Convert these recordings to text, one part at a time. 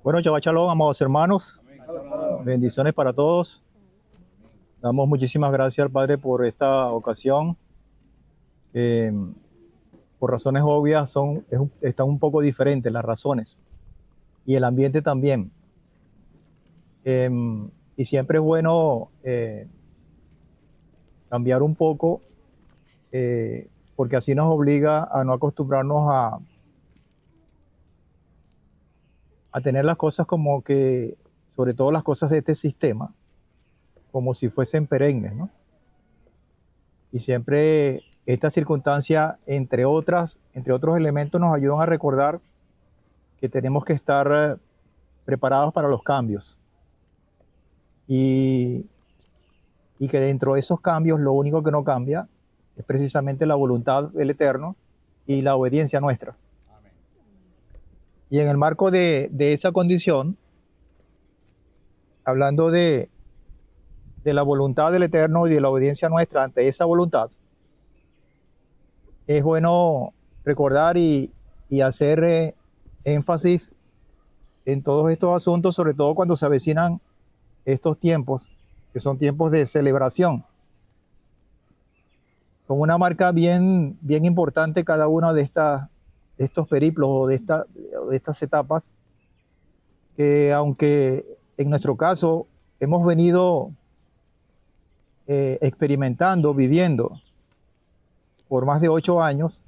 Bueno, Shabbat Shalom, amados hermanos. Bendiciones para todos. Damos muchísimas gracias al Padre por esta ocasión. Eh, por razones obvias están un poco diferentes las razones y el ambiente también. Eh, y siempre es bueno cambiar un poco porque así nos obliga a no acostumbrarnos a tener las cosas como que, sobre todo las cosas de este sistema, como si fuesen perennes, ¿no? Y siempre esta circunstancia, entre otros elementos, nos ayudan a recordar que tenemos que estar preparados para los cambios. Y que dentro de esos cambios lo único que no cambia es precisamente la voluntad del Eterno y la obediencia nuestra. Amén. Y en el marco de esa condición, hablando de la voluntad del Eterno y de la obediencia nuestra ante esa voluntad, es bueno recordar y hacer énfasis en todos estos asuntos, sobre todo cuando se avecinan estos tiempos, que son tiempos de celebración, con una marca bien importante cada uno de estos periplos o de estas etapas, que aunque en nuestro caso hemos venido experimentando, viviendo por más de 8 años,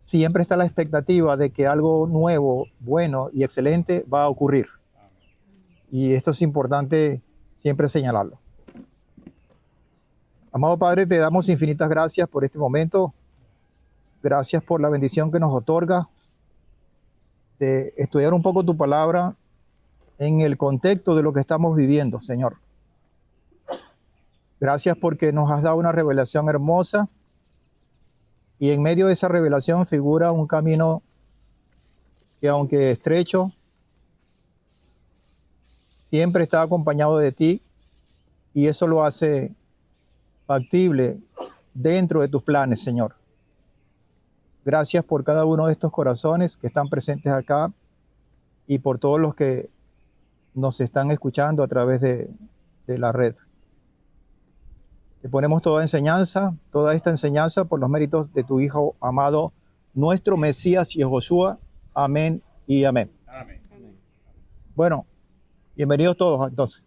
siempre está la expectativa de que algo nuevo, bueno y excelente va a ocurrir. Y esto es importante siempre señalarlo. Amado Padre, te damos infinitas gracias por este momento. Gracias por la bendición que nos otorga de estudiar un poco tu palabra en el contexto de lo que estamos viviendo, Señor. Gracias porque nos has dado una revelación hermosa y en medio de esa revelación figura un camino que, aunque estrecho, siempre está acompañado de ti, y eso lo hace factible dentro de tus planes, Señor. Gracias por cada uno de estos corazones que están presentes acá y por todos los que nos están escuchando a través de la red. Te ponemos toda esta enseñanza por los méritos de tu Hijo amado, nuestro Mesías y Josué. Amén y amén. Amén. Bueno, bienvenidos todos entonces.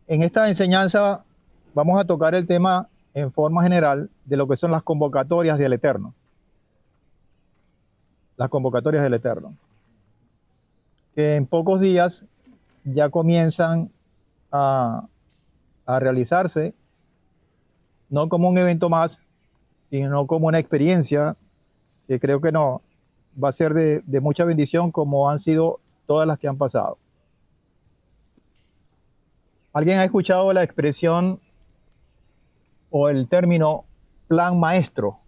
En esta enseñanza vamos a tocar el tema en forma general de lo que son las convocatorias del Eterno. Las convocatorias del Eterno, que en pocos días ya comienzan a realizarse, no como un evento más, sino como una experiencia que creo que no va a ser de mucha bendición, como han sido todas las que han pasado. ¿Alguien ha escuchado la expresión o el término plan maestro?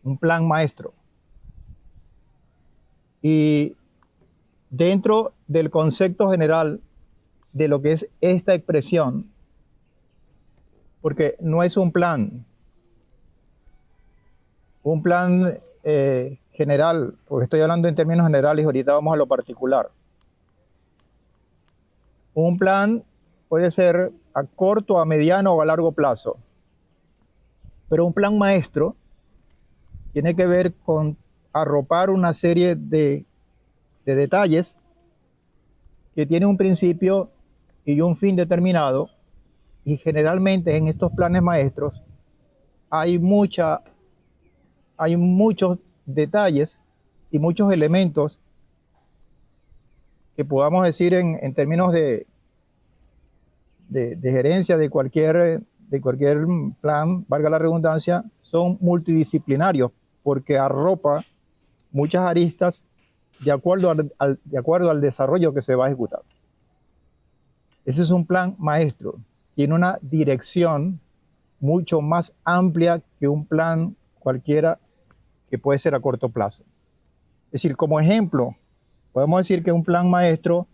Un plan maestro. Y dentro del concepto general de lo que es esta expresión, porque no es un plan general, porque estoy hablando en términos generales y ahorita vamos a lo particular. Un plan puede ser a corto, a mediano o a largo plazo, pero un plan maestro tiene que ver con arropar una serie de detalles que tienen un principio y un fin determinado, y generalmente en estos planes maestros hay muchos detalles y muchos elementos que podamos decir en términos de gerencia de cualquier plan, valga la redundancia, son multidisciplinarios, porque arropa muchas aristas de acuerdo al desarrollo que se va a ejecutar. Ese es un plan maestro. Tiene una dirección mucho más amplia que un plan cualquiera que puede ser a corto plazo. Es decir, como ejemplo, podemos decir que un plan maestro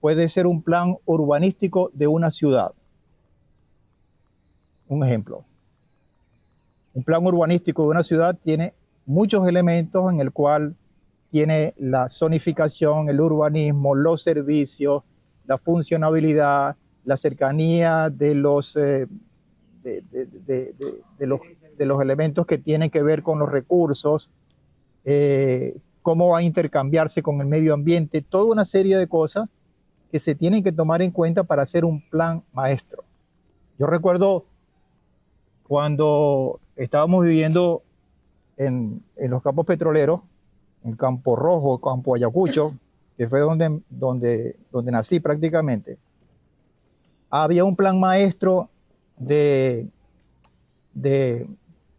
puede ser un plan urbanístico de una ciudad. Un ejemplo. Un plan urbanístico de una ciudad tiene muchos elementos en el cual tiene la zonificación, el urbanismo, los servicios, la funcionabilidad, la cercanía de los, de los elementos que tienen que ver con los recursos, cómo va a intercambiarse con el medio ambiente, toda una serie de cosas que se tienen que tomar en cuenta para hacer un plan maestro. Yo recuerdo cuando estábamos viviendo en los campos petroleros, en Campo Rojo, Campo Ayacucho, que fue donde nací prácticamente, había un plan maestro de, de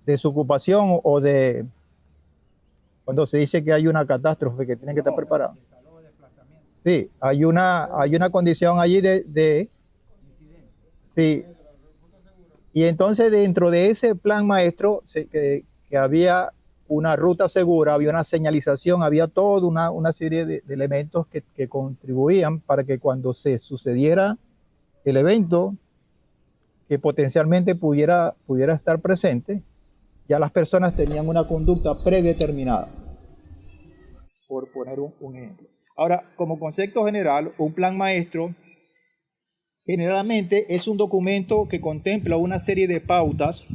desocupación o de, cuando se dice que hay una catástrofe que tienen que estar preparados. Sí, hay una condición allí sí. Y entonces dentro de ese plan maestro que había una ruta segura, había una señalización, había toda una serie de elementos que contribuían para que cuando se sucediera el evento que potencialmente pudiera estar presente, ya las personas tenían una conducta predeterminada, por poner un ejemplo. Ahora, como concepto general, un plan maestro generalmente es un documento que contempla una serie de pautas,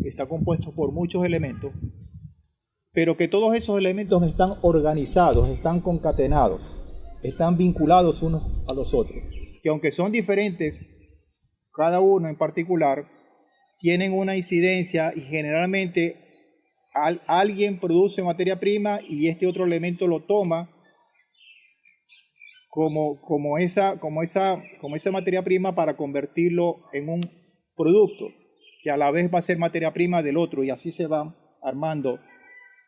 que está compuesto por muchos elementos, pero que todos esos elementos están organizados, están concatenados, están vinculados unos a los otros, que aunque son diferentes, cada uno en particular, tienen una incidencia y generalmente alguien produce materia prima y este otro elemento lo toma como esa materia prima para convertirlo en un producto que a la vez va a ser materia prima del otro, y así se va armando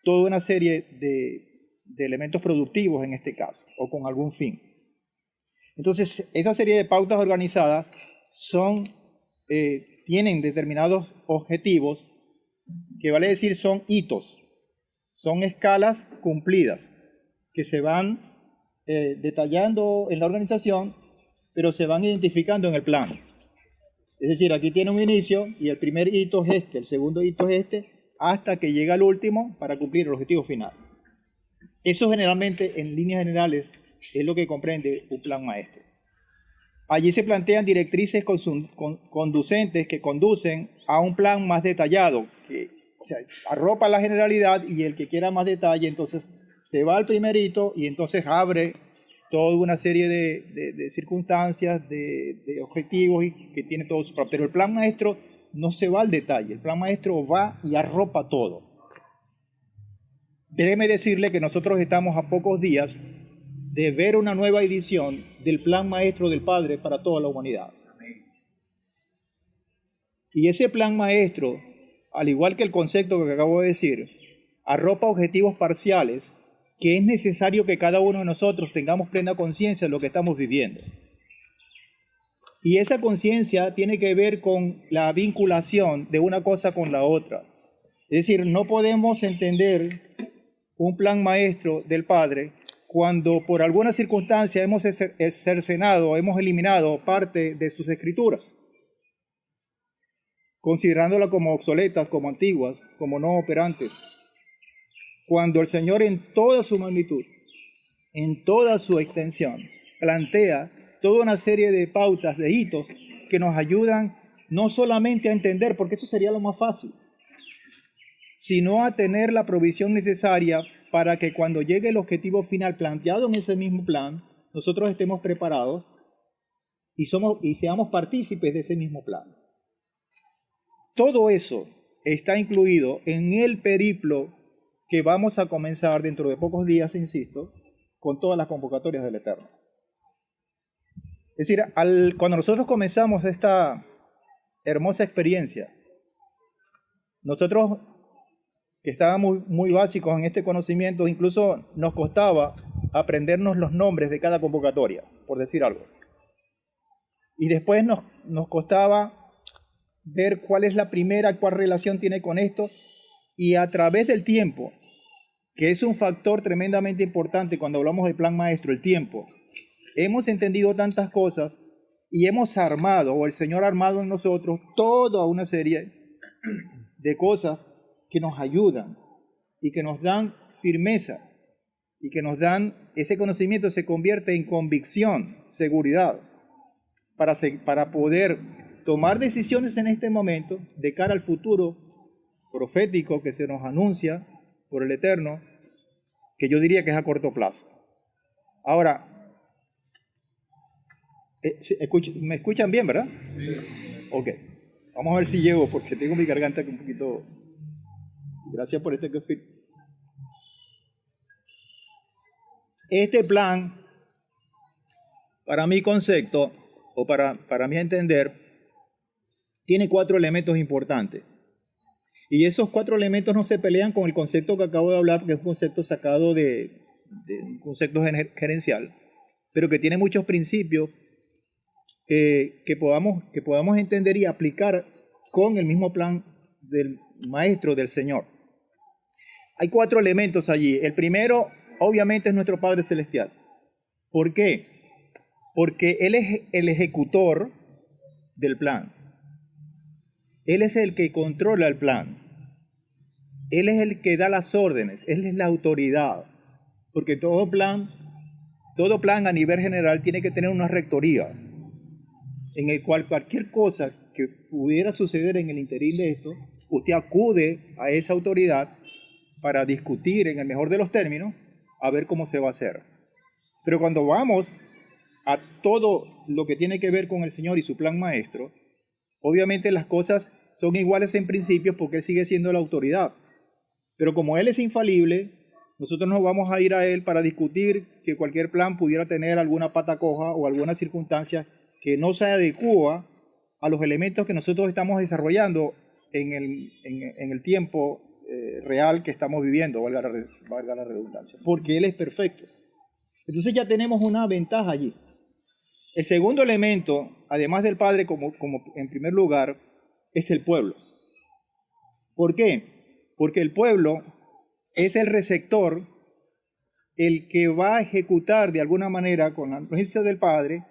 toda una serie de elementos productivos en este caso, o con algún fin. Entonces, esa serie de pautas organizadas tienen determinados objetivos, que vale decir son hitos, son escalas cumplidas, que se van detallando en la organización, pero se van identificando en el plan. Es decir, aquí tiene un inicio y el primer hito es este, el segundo hito es este, hasta que llega el último para cumplir el objetivo final. Eso generalmente, en líneas generales, es lo que comprende un plan maestro. Allí se plantean directrices conducentes que conducen a un plan más detallado, que arropa la generalidad, y el que quiera más detalle, entonces se va al primer hito y entonces abre toda una serie de circunstancias, de objetivos y que tiene todo su plan. Pero el plan maestro no se va al detalle, el plan maestro va y arropa todo. Déjeme decirle que nosotros estamos a pocos días de ver una nueva edición del plan maestro del Padre para toda la humanidad. Y ese plan maestro, al igual que el concepto que acabo de decir, arropa objetivos parciales que es necesario que cada uno de nosotros tengamos plena conciencia de lo que estamos viviendo. Y esa conciencia tiene que ver con la vinculación de una cosa con la otra. Es decir, no podemos entender un plan maestro del Padre cuando por alguna circunstancia hemos cercenado, hemos eliminado parte de sus escrituras, considerándolas como obsoletas, como antiguas, como no operantes. Cuando el Señor en toda su magnitud, en toda su extensión, plantea toda una serie de pautas, de hitos, que nos ayudan no solamente a entender, porque eso sería lo más fácil, sino a tener la provisión necesaria para que cuando llegue el objetivo final planteado en ese mismo plan, nosotros estemos preparados y seamos partícipes de ese mismo plan. Todo eso está incluido en el periplo que vamos a comenzar dentro de pocos días, insisto, con todas las convocatorias del Eterno. Es decir, cuando nosotros comenzamos esta hermosa experiencia, nosotros que estábamos muy básicos en este conocimiento, incluso nos costaba aprendernos los nombres de cada convocatoria, por decir algo. Y después nos costaba ver cuál es la primera, cuál relación tiene con esto, y a través del tiempo, que es un factor tremendamente importante cuando hablamos del plan maestro, el tiempo, hemos entendido tantas cosas y hemos armado, o el Señor ha armado en nosotros, toda una serie de cosas que nos ayudan y que nos dan firmeza y que nos dan, ese conocimiento se convierte en convicción, seguridad, para poder tomar decisiones en este momento de cara al futuro profético que se nos anuncia por el Eterno, que yo diría que es a corto plazo. Ahora, ¿me escuchan bien, verdad? Sí. Ok, vamos a ver si llego, porque tengo mi garganta un poquito... Gracias por este café. Este plan, para mi concepto, o para mi entender, tiene 4 elementos importantes. Y esos 4 elementos no se pelean con el concepto que acabo de hablar, que es un concepto sacado de un concepto gerencial, pero que tiene muchos principios que podamos entender y aplicar con el mismo plan del Maestro, del Señor. Hay 4 elementos allí. El primero, obviamente, es nuestro Padre Celestial. ¿Por qué? Porque Él es el ejecutor del plan. Él es el que controla el plan. Él es el que da las órdenes. Él es la autoridad. Porque todo plan a nivel general tiene que tener una rectoría, en el cual cualquier cosa que pudiera suceder en el interín de esto, usted acude a esa autoridad para discutir en el mejor de los términos, a ver cómo se va a hacer. Pero cuando vamos a todo lo que tiene que ver con el Señor y su plan maestro, obviamente las cosas son iguales en principio porque Él sigue siendo la autoridad. Pero como Él es infalible, nosotros no vamos a ir a Él para discutir que cualquier plan pudiera tener alguna pata coja o alguna circunstancia que no se adecua a los elementos que nosotros estamos desarrollando en el tiempo real que estamos viviendo, valga la redundancia, porque Él es perfecto. Entonces ya tenemos una ventaja allí. El segundo elemento, además del Padre como en primer lugar, es el pueblo. ¿Por qué? Porque el pueblo es el receptor, el que va a ejecutar de alguna manera con la influencia del Padre,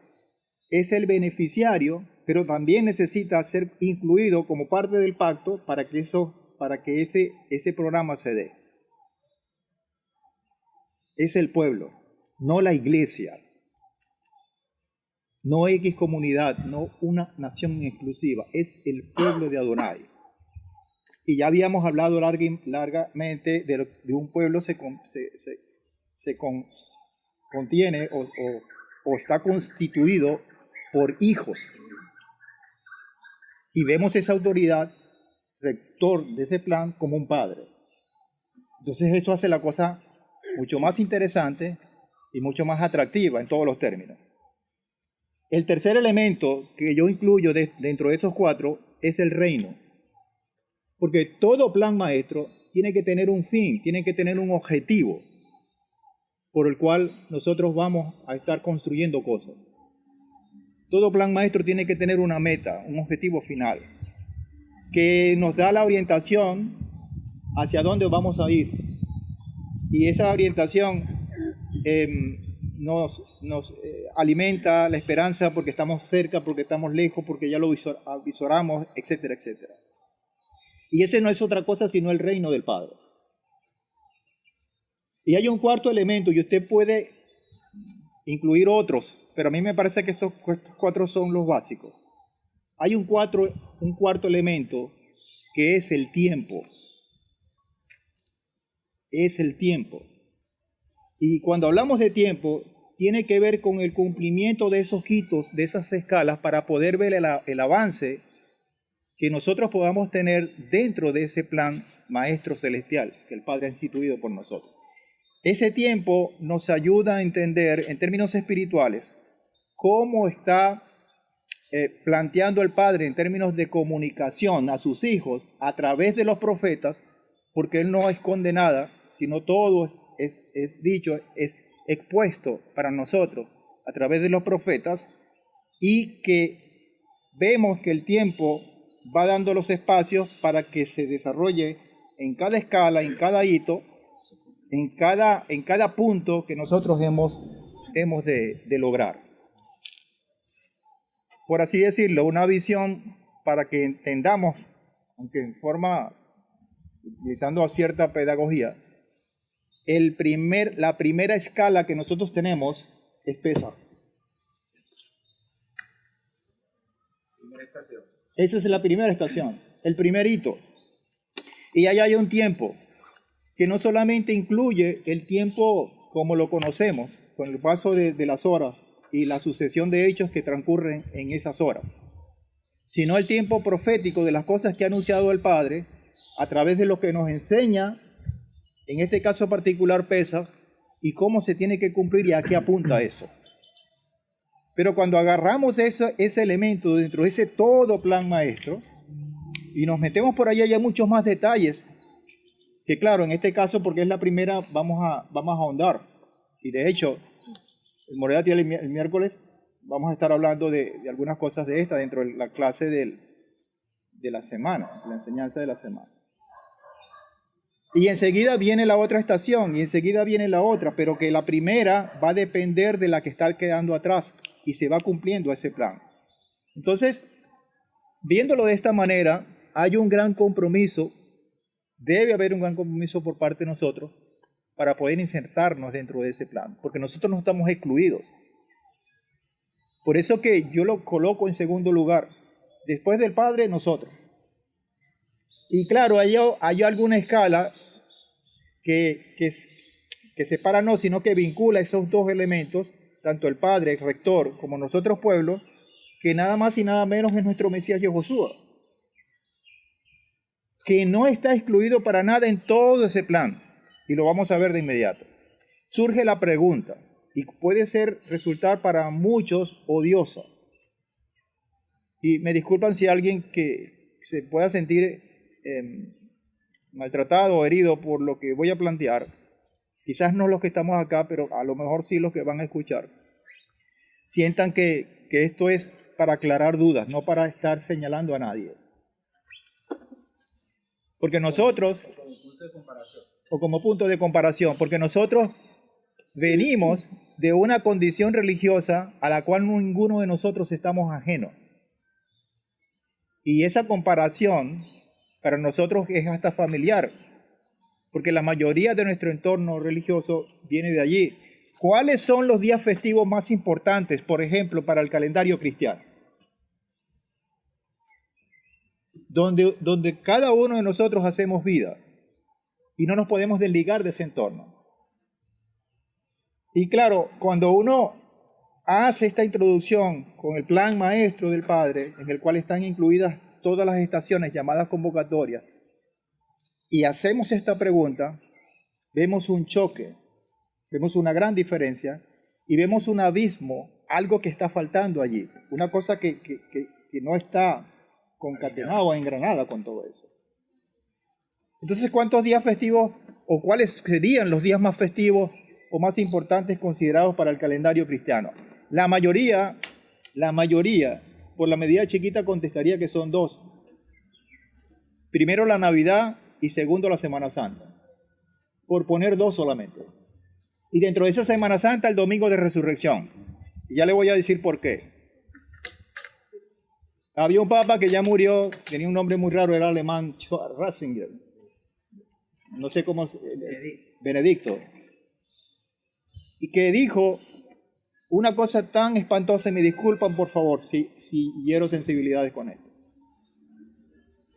es el beneficiario, pero también necesita ser incluido como parte del pacto para que ese programa se dé. Es el pueblo, no la iglesia, no X comunidad, no una nación exclusiva, es el pueblo de Adonai. Y ya habíamos hablado largamente de un pueblo contiene o está constituido por hijos. Y vemos esa autoridad, rector de ese plan, como un padre. Entonces esto hace la cosa mucho más interesante y mucho más atractiva en todos los términos. El tercer elemento que yo incluyo dentro de esos 4 es el reino. Porque todo plan maestro tiene que tener un fin, tiene que tener un objetivo por el cual nosotros vamos a estar construyendo cosas. Todo plan maestro tiene que tener una meta, un objetivo final, que nos da la orientación hacia dónde vamos a ir. Y esa orientación nos alimenta la esperanza porque estamos cerca, porque estamos lejos, porque ya lo visoramos, etcétera, etcétera. Y ese no es otra cosa sino el reino del Padre. Y hay un cuarto elemento, y usted puede incluir otros, pero a mí me parece que estos 4 son los básicos. Hay un cuarto elemento que es el tiempo. Es el tiempo. Y cuando hablamos de tiempo, tiene que ver con el cumplimiento de esos hitos, de esas escalas, para poder ver el avance que nosotros podamos tener dentro de ese plan maestro celestial que el Padre ha instituido por nosotros. Ese tiempo nos ayuda a entender en términos espirituales cómo está planteando el Padre en términos de comunicación a sus hijos a través de los profetas, porque Él no esconde nada, sino todo es expuesto para nosotros a través de los profetas, y que vemos que el tiempo va dando los espacios para que se desarrolle en cada escala, en cada hito, en cada punto que nosotros hemos de lograr. Por así decirlo, una visión para que entendamos, aunque en forma, utilizando cierta pedagogía, la primera escala que nosotros tenemos es Pesaj. Esa es la primera estación, el primer hito. Y ahí hay un tiempo que no solamente incluye el tiempo como lo conocemos, con el paso de las horas y la sucesión de hechos que transcurren en esas horas, sino el tiempo profético de las cosas que ha anunciado el Padre a través de lo que nos enseña, en este caso particular Pesaj, y cómo se tiene que cumplir y a qué apunta eso. Pero cuando agarramos ese elemento dentro de ese todo plan maestro y nos metemos por allá, hay muchos más detalles que, claro, en este caso, porque es la primera, vamos a ahondar. Y de hecho, el Moretti el miércoles vamos a estar hablando de algunas cosas de esta dentro de la clase de la semana, la enseñanza de la semana. Y enseguida viene la otra estación, y enseguida viene la otra, pero que la primera va a depender de la que está quedando atrás, y se va cumpliendo ese plan. Entonces, viéndolo de esta manera, hay un gran compromiso, debe haber un gran compromiso por parte de nosotros, para poder insertarnos dentro de ese plan, porque nosotros no estamos excluidos. Por eso que yo lo coloco en segundo lugar, después del Padre, nosotros. Y claro, hay alguna escala que separa no, sino que vincula esos dos elementos, tanto el Padre, el Rector, como nosotros pueblos, que nada más y nada menos es nuestro Mesías Yahushua, que no está excluido para nada en todo ese plan, y lo vamos a ver de inmediato. Surge la pregunta, y puede resultar para muchos odiosa, y me disculpan si alguien que se pueda sentir maltratado o herido por lo que voy a plantear, quizás no los que estamos acá, pero a lo mejor sí los que van a escuchar, sientan que esto es para aclarar dudas, no para estar señalando a nadie. Porque nosotros, o como punto de comparación, porque nosotros venimos de una condición religiosa a la cual ninguno de nosotros estamos ajenos. Y esa comparación para nosotros es hasta familiar, porque la mayoría de nuestro entorno religioso viene de allí. ¿Cuáles son los días festivos más importantes, por ejemplo, para el calendario cristiano? Donde cada uno de nosotros hacemos vida y no nos podemos desligar de ese entorno. Y claro, cuando uno hace esta introducción con el plan maestro del Padre, en el cual están incluidas todas las estaciones llamadas convocatorias, y hacemos esta pregunta, vemos un choque, vemos una gran diferencia y vemos un abismo, algo que está faltando allí, una cosa que no está concatenada o engranada con todo eso. Entonces, ¿cuántos días festivos o cuáles serían los días más festivos o más importantes considerados para el calendario cristiano? La mayoría, por la medida chiquita, contestaría que son dos. Primero la Navidad y segundo la Semana Santa, por poner dos solamente. Y dentro de esa Semana Santa, el Domingo de Resurrección. Y ya le voy a decir por qué. Había un papa que ya murió, tenía un nombre muy raro, era alemán, Ratzinger. No sé cómo... Benedicto. Y que dijo una cosa tan espantosa, y me disculpan por favor si hiero sensibilidades con esto.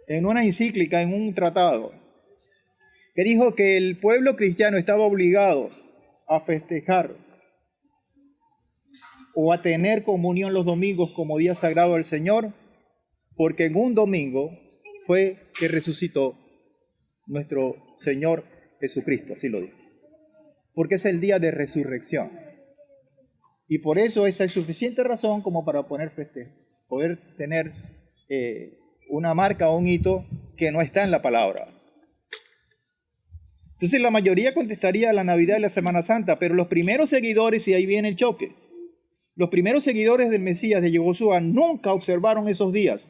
En una encíclica, en un tratado, que dijo que el pueblo cristiano estaba obligado a festejar o a tener comunión los domingos como día sagrado del Señor, porque en un domingo fue que resucitó nuestro Señor Jesucristo, así lo dijo. Porque es el día de resurrección. Y por eso esa es suficiente razón como para poder tener una marca o un hito que no está en la palabra. Entonces la mayoría contestaría la Navidad y la Semana Santa, pero los primeros seguidores, y ahí viene el choque, los primeros seguidores del Mesías de Yahushua nunca observaron esos días.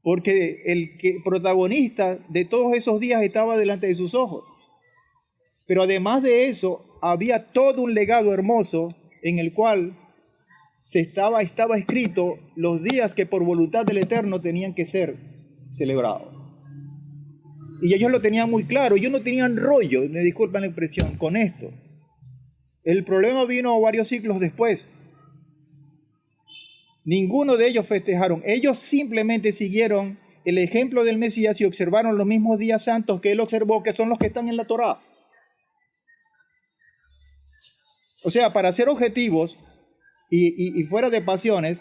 Porque el protagonista de todos esos días estaba delante de sus ojos. Pero además de eso, había todo un legado hermoso en el cual estaba escrito los días que por voluntad del Eterno tenían que ser celebrados. Y ellos lo tenían muy claro. Ellos no tenían rollo, me disculpan la expresión, con esto. El problema vino varios siglos después. Ninguno de ellos festejaron. Ellos simplemente siguieron el ejemplo del Mesías y observaron los mismos días santos que él observó, que son los que están en la Torá. O sea, para ser objetivos y fuera de pasiones,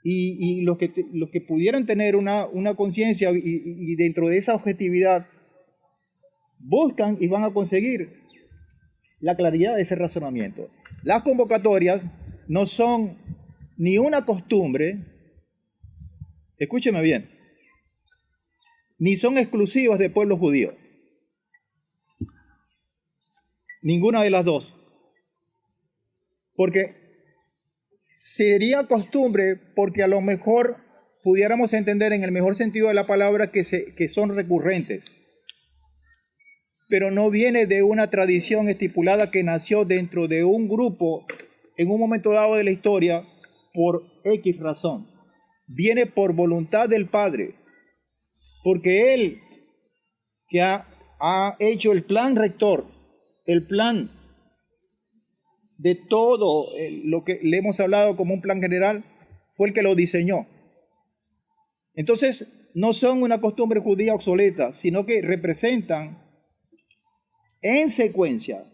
y los que pudieran tener una conciencia y dentro de esa objetividad, buscan y van a conseguir la claridad de ese razonamiento. Las convocatorias no son ni una costumbre, escúcheme bien, ni son exclusivas del pueblo judío. Ninguna de las dos. Porque sería costumbre, porque a lo mejor pudiéramos entender en el mejor sentido de la palabra que son recurrentes. Pero no viene de una tradición estipulada que nació dentro de un grupo en un momento dado de la historia por X razón. Viene por voluntad del Padre. Porque Él que ha hecho el plan rector, el plan de todo lo que le hemos hablado como un plan general, fue el que lo diseñó. Entonces, no son una costumbre judía obsoleta, sino que representan en secuencia,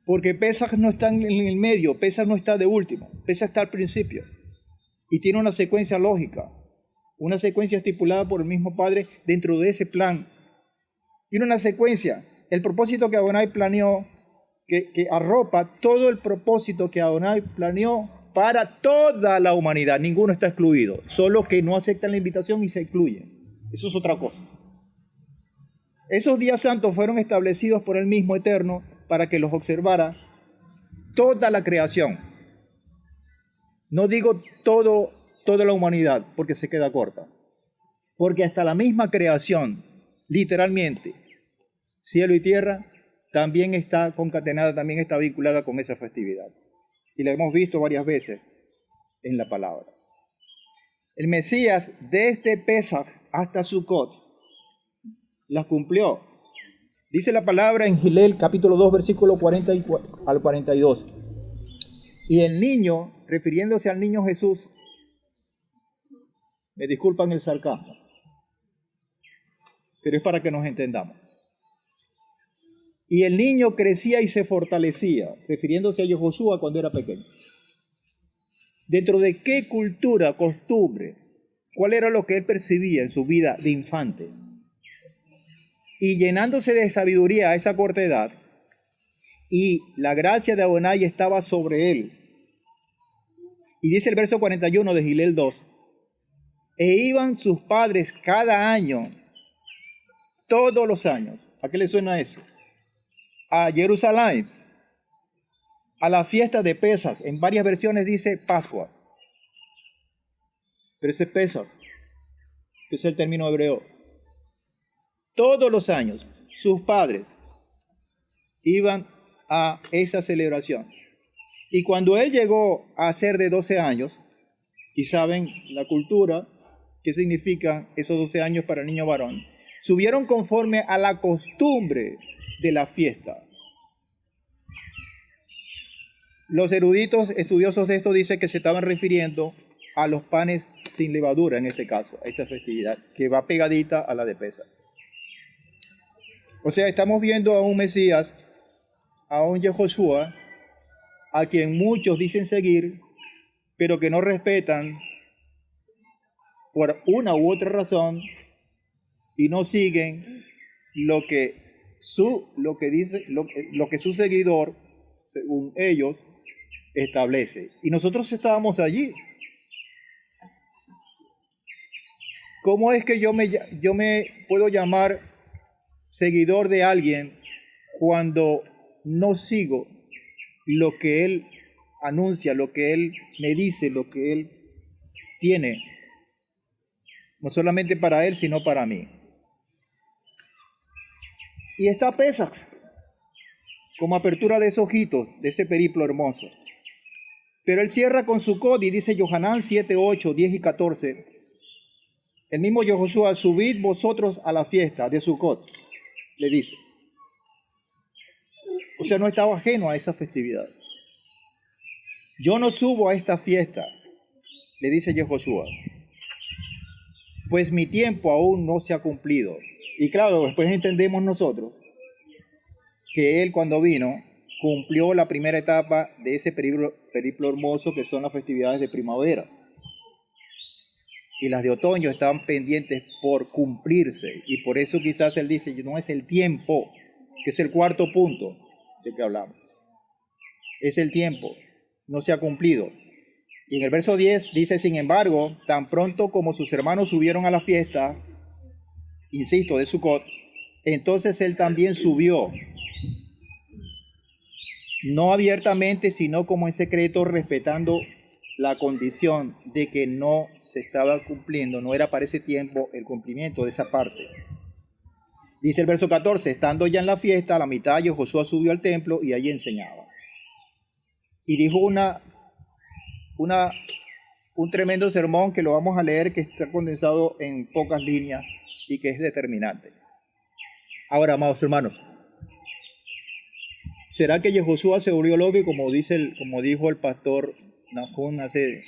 porque Pesaj no está en el medio, Pesaj no está de último, Pesaj está al principio, y tiene una secuencia lógica, una secuencia estipulada por el mismo Padre dentro de ese plan. Tiene una secuencia, el propósito que Adonai planeó, que arropa todo el propósito que Adonai planeó para toda la humanidad. Ninguno está excluido, solo que no aceptan la invitación y se excluyen. Eso es otra cosa. Esos días santos fueron establecidos por el mismo Eterno para que los observara toda la creación. No digo toda la humanidad, porque se queda corta. Porque hasta la misma creación, literalmente, cielo y tierra, también está concatenada, también está vinculada con esa festividad. Y la hemos visto varias veces en la palabra. El Mesías, desde Pesaj hasta Sukkot, las cumplió. Dice la palabra en Gilel, capítulo 2, versículo 40 al 42. Y el niño, refiriéndose al niño Jesús, me disculpan el sarcasmo, pero es para que nos entendamos. Y el niño crecía y se fortalecía, refiriéndose a Yehoshua cuando era pequeño. ¿Dentro de qué cultura, costumbre, cuál era lo que él percibía en su vida de infante? Y llenándose de sabiduría a esa corta edad, y la gracia de Adonai estaba sobre él. Y dice el verso 41 de Gilel 2, e iban sus padres cada año, todos los años. ¿A qué le suena eso? A Jerusalén, a la fiesta de Pesaj. En varias versiones dice Pascua, pero ese es Pesaj, que es el término hebreo. Todos los años sus padres iban a esa celebración. Y cuando él llegó a ser de 12 años, y saben la cultura, qué significan esos 12 años para el niño varón, subieron conforme a la costumbre de la fiesta. Los eruditos estudiosos de esto dicen que se estaban refiriendo a los panes sin levadura, en este caso, a esa festividad, que va pegadita a la de Pesaj. O sea, estamos viendo a un Mesías, a un Yehoshua, a quien muchos dicen seguir, pero que no respetan por una u otra razón y no siguen lo que su seguidor, según ellos, establece. Y nosotros estábamos allí. ¿Cómo es que yo me puedo llamar seguidor de alguien cuando no sigo lo que él anuncia, lo que él me dice, lo que él tiene? No solamente para él, sino para mí. Y está Pesaj como apertura de esos ojitos, de ese periplo hermoso. Pero él cierra con Sukkot y dice Yohanan 7, 8, 10 y 14. El mismo Yehoshua, subid vosotros a la fiesta de Sucot, le dice. O sea, no estaba ajeno a esa festividad. Yo no subo a esta fiesta, le dice Yehoshua, pues mi tiempo aún no se ha cumplido. Y claro, después entendemos nosotros que él cuando vino cumplió la primera etapa de ese periplo hermoso que son las festividades de primavera. Y las de otoño estaban pendientes por cumplirse. Y por eso quizás él dice, no es el tiempo, que es el cuarto punto de que hablamos. Es el tiempo, no se ha cumplido. Y en el verso 10 dice, sin embargo, tan pronto como sus hermanos subieron a la fiesta, insisto, de Sucot, entonces él también subió. No abiertamente, sino como en secreto, respetando la condición de que no se estaba cumpliendo, no era para ese tiempo el cumplimiento de esa parte. Dice el verso 14, estando ya en la fiesta, a la mitad Josué subió al templo y allí enseñaba. Y dijo un tremendo sermón que lo vamos a leer, que está condensado en pocas líneas y que es determinante. Ahora, amados hermanos, ¿será que Josué se volvió loco y como dijo el pastor Nahum hace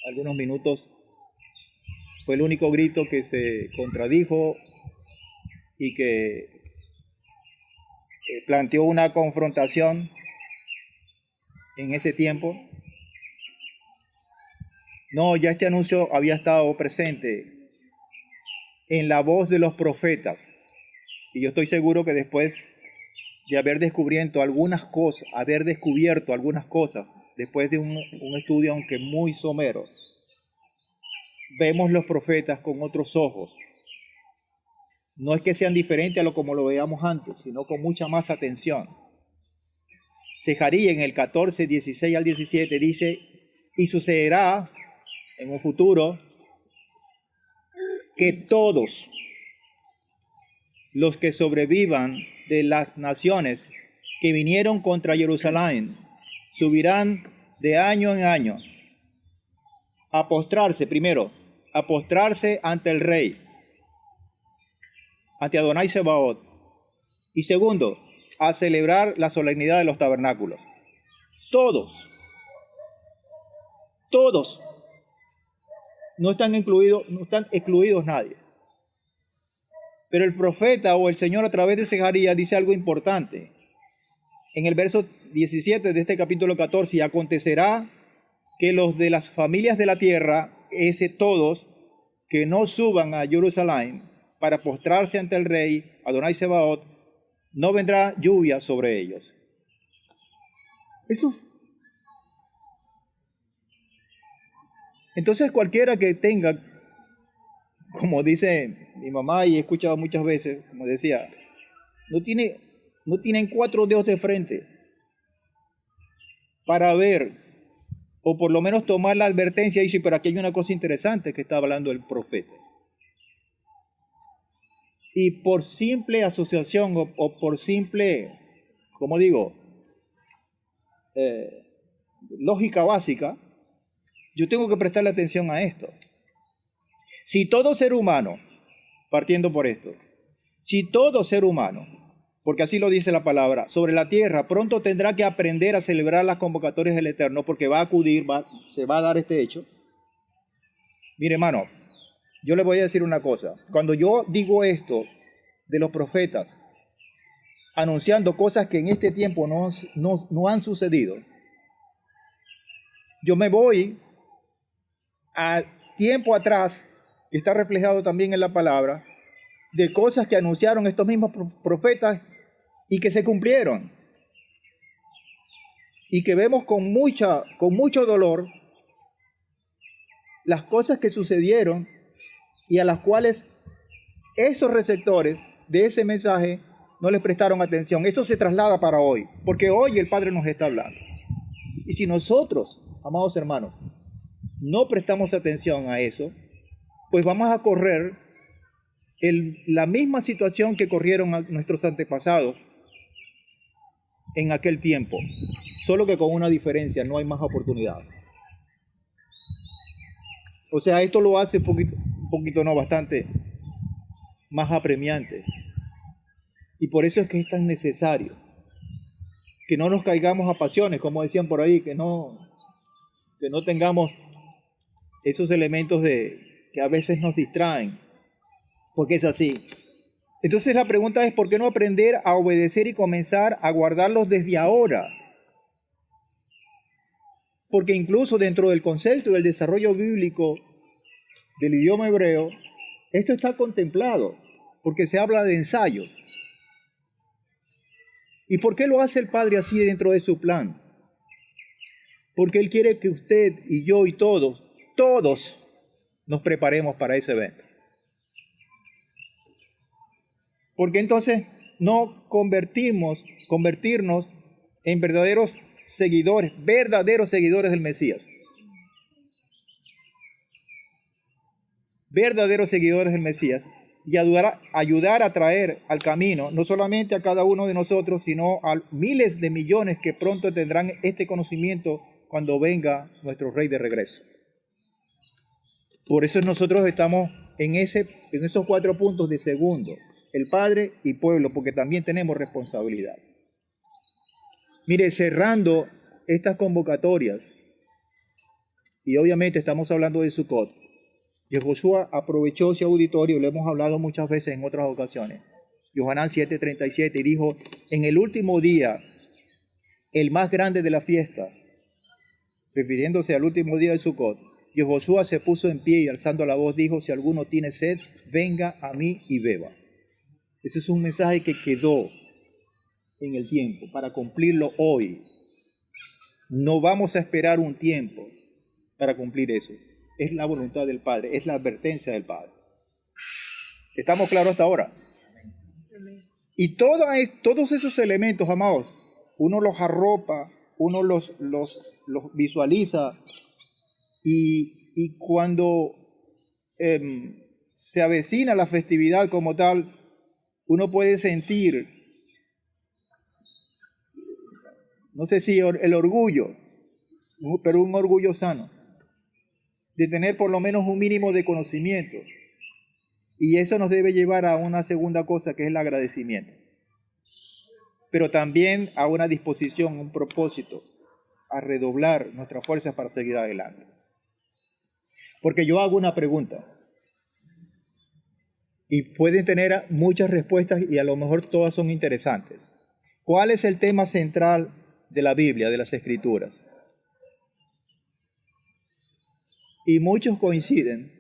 algunos minutos, fue el único grito que se contradijo y que planteó una confrontación en ese tiempo? No, ya este anuncio había estado presente en la voz de los profetas. Y yo estoy seguro que después de haber descubierto algunas cosas, después de un estudio aunque muy somero, vemos los profetas con otros ojos. No es que sean diferentes a lo como lo veíamos antes, sino con mucha más atención. Zacarías en el 14, 16 al 17 dice, y sucederá en un futuro que todos los que sobrevivan de las naciones que vinieron contra Jerusalén subirán de año en año a postrarse, primero, a postrarse ante el rey, ante Adonai Sebaot, y segundo, a celebrar la solemnidad de los tabernáculos. Todos, no están excluidos nadie. Pero el profeta o el Señor a través de Zacarías dice algo importante. En el verso 17 de este capítulo 14, y acontecerá que los de las familias de la tierra, todos, que no suban a Jerusalén para postrarse ante el rey Adonai Sebaot, no vendrá lluvia sobre ellos. Eso. Entonces cualquiera que tenga, como dice mi mamá y he escuchado muchas veces, como decía, no tienen 4 dedos de frente para ver, o por lo menos tomar la advertencia y decir, pero aquí hay una cosa interesante que está hablando el profeta. Y por simple asociación o por simple, como digo, lógica básica, yo tengo que prestarle atención a esto. Si todo ser humano, partiendo por esto, si todo ser humano, porque así lo dice la palabra, sobre la tierra pronto tendrá que aprender a celebrar las convocatorias del Eterno, porque va a acudir, se va a dar este hecho. Mire, hermano, yo le voy a decir una cosa. Cuando yo digo esto de los profetas, anunciando cosas que en este tiempo no han sucedido, yo me voy al tiempo atrás, que está reflejado también en la palabra, de cosas que anunciaron estos mismos profetas y que se cumplieron. Y que vemos con mucho dolor las cosas que sucedieron y a las cuales esos receptores de ese mensaje no les prestaron atención. Eso se traslada para hoy, porque hoy el Padre nos está hablando. Y si nosotros, amados hermanos, no prestamos atención a eso, pues vamos a correr la misma situación que corrieron nuestros antepasados en aquel tiempo, solo que con una diferencia: no hay más oportunidades. O sea, esto lo hace un poquito no, bastante más apremiante. Y por eso es que es tan necesario que no nos caigamos a pasiones, como decían por ahí, que no tengamos esos elementos que a veces nos distraen, porque es así. Entonces la pregunta es, ¿por qué no aprender a obedecer y comenzar a guardarlos desde ahora? Porque incluso dentro del concepto del desarrollo bíblico del idioma hebreo, esto está contemplado, porque se habla de ensayo. ¿Y por qué lo hace el Padre así dentro de su plan? Porque Él quiere que usted y yo y todos nos preparemos para ese evento. Porque entonces no convertirnos en verdaderos seguidores del Mesías. Verdaderos seguidores del Mesías. Y ayudar a traer al camino, no solamente a cada uno de nosotros, sino a miles de millones que pronto tendrán este conocimiento cuando venga nuestro Rey de regreso. Por eso nosotros estamos en esos 4 puntos de segundo, el Padre y pueblo, porque también tenemos responsabilidad. Mire, cerrando estas convocatorias, y obviamente estamos hablando de Sukkot, Yehoshua aprovechó ese auditorio, lo hemos hablado muchas veces en otras ocasiones, Yohanan 7:37, y dijo, en el último día, el más grande de la fiesta, refiriéndose al último día de Sukkot, Yehoshua se puso en pie y alzando la voz dijo, si alguno tiene sed, venga a mí y beba. Ese es un mensaje que quedó en el tiempo para cumplirlo hoy. No vamos a esperar un tiempo para cumplir eso. Es la voluntad del Padre, es la advertencia del Padre. ¿Estamos claros hasta ahora? Y todos esos elementos, amados, uno los arropa, uno los visualiza y cuando se avecina la festividad como tal, uno puede sentir, no sé si el orgullo, pero un orgullo sano, de tener por lo menos un mínimo de conocimiento. Y eso nos debe llevar a una segunda cosa, que es el agradecimiento. Pero también a una disposición, un propósito, a redoblar nuestras fuerzas para seguir adelante. Porque yo hago una pregunta, y pueden tener muchas respuestas y a lo mejor todas son interesantes. ¿Cuál es el tema central de la Biblia, de las Escrituras? Y muchos coinciden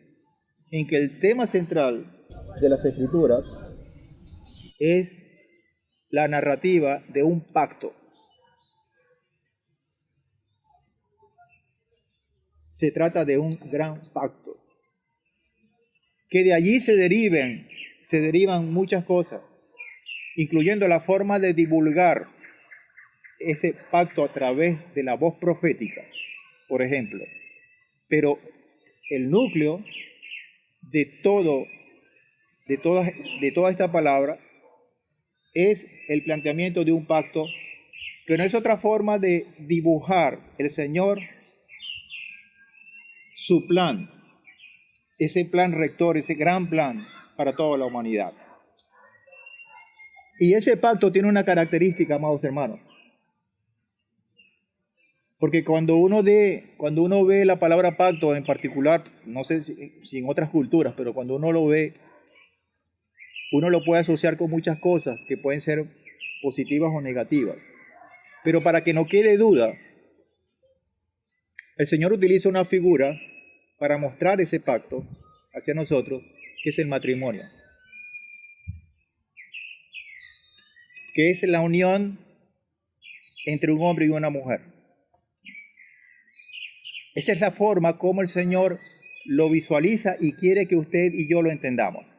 en que el tema central de las Escrituras es la narrativa de un pacto. Se trata de un gran pacto. Que de allí se derivan muchas cosas, incluyendo la forma de divulgar ese pacto a través de la voz profética, por ejemplo. Pero el núcleo de toda esta palabra es el planteamiento de un pacto que no es otra forma de dibujar el Señor su plan, ese plan rector, ese gran plan para toda la humanidad. Y ese pacto tiene una característica, amados hermanos. Porque cuando uno ve la palabra pacto en particular, no sé si en otras culturas, pero cuando uno lo ve, uno lo puede asociar con muchas cosas que pueden ser positivas o negativas. Pero para que no quede duda, el Señor utiliza una figura para mostrar ese pacto hacia nosotros, que es el matrimonio. Que es la unión entre un hombre y una mujer. Esa es la forma como el Señor lo visualiza y quiere que usted y yo lo entendamos.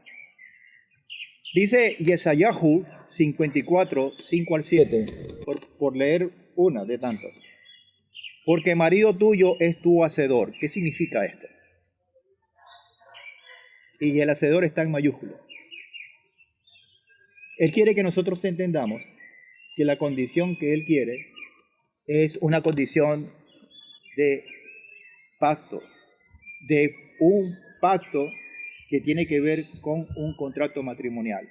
Dice Yesayahu 54, 5 al 7, por leer una de tantas. Porque marido tuyo es tu hacedor. ¿Qué significa esto? Y el hacedor está en mayúscula. Él quiere que nosotros entendamos que la condición que Él quiere es una condición de pacto, de un pacto que tiene que ver con un contrato matrimonial.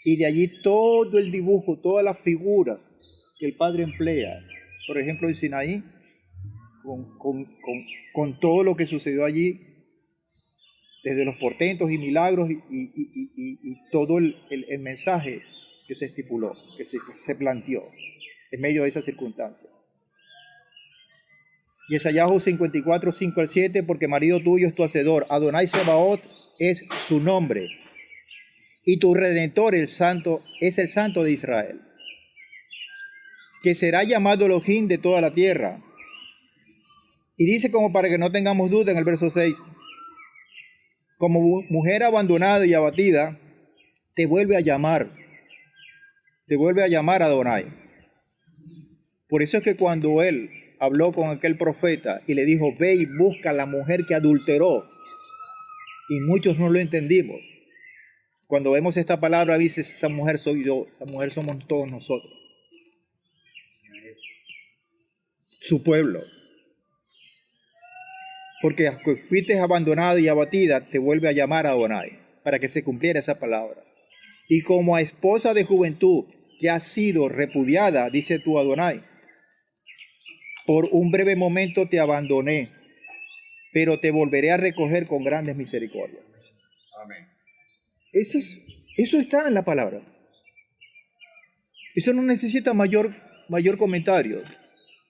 Y de allí todo el dibujo, todas las figuras que el Padre emplea, por ejemplo en Sinaí, con todo lo que sucedió allí, desde los portentos y milagros y todo el mensaje que se estipuló, que se planteó en medio de esas circunstancias. Yesayahu 54, 5 al 7, porque marido tuyo es tu hacedor, Adonai Sebaot es su nombre, y tu redentor el santo es el santo de Israel, que será llamado Elohim de toda la tierra. Y dice, como para que no tengamos duda, en el verso 6, como mujer abandonada y abatida, te vuelve a llamar Adonai. Por eso es que cuando él habló con aquel profeta y le dijo, ve y busca a la mujer que adulteró, y muchos no lo entendimos. Cuando vemos esta palabra, dice, esa mujer soy yo, esa mujer somos todos nosotros, su pueblo. Porque fuiste abandonada y abatida, te vuelve a llamar a Adonai, para que se cumpliera esa palabra. Y como a esposa de juventud que ha sido repudiada, dice tú, Adonai, por un breve momento te abandoné, pero te volveré a recoger con grandes misericordias. Amén. Eso está en la palabra. Eso no necesita mayor comentario,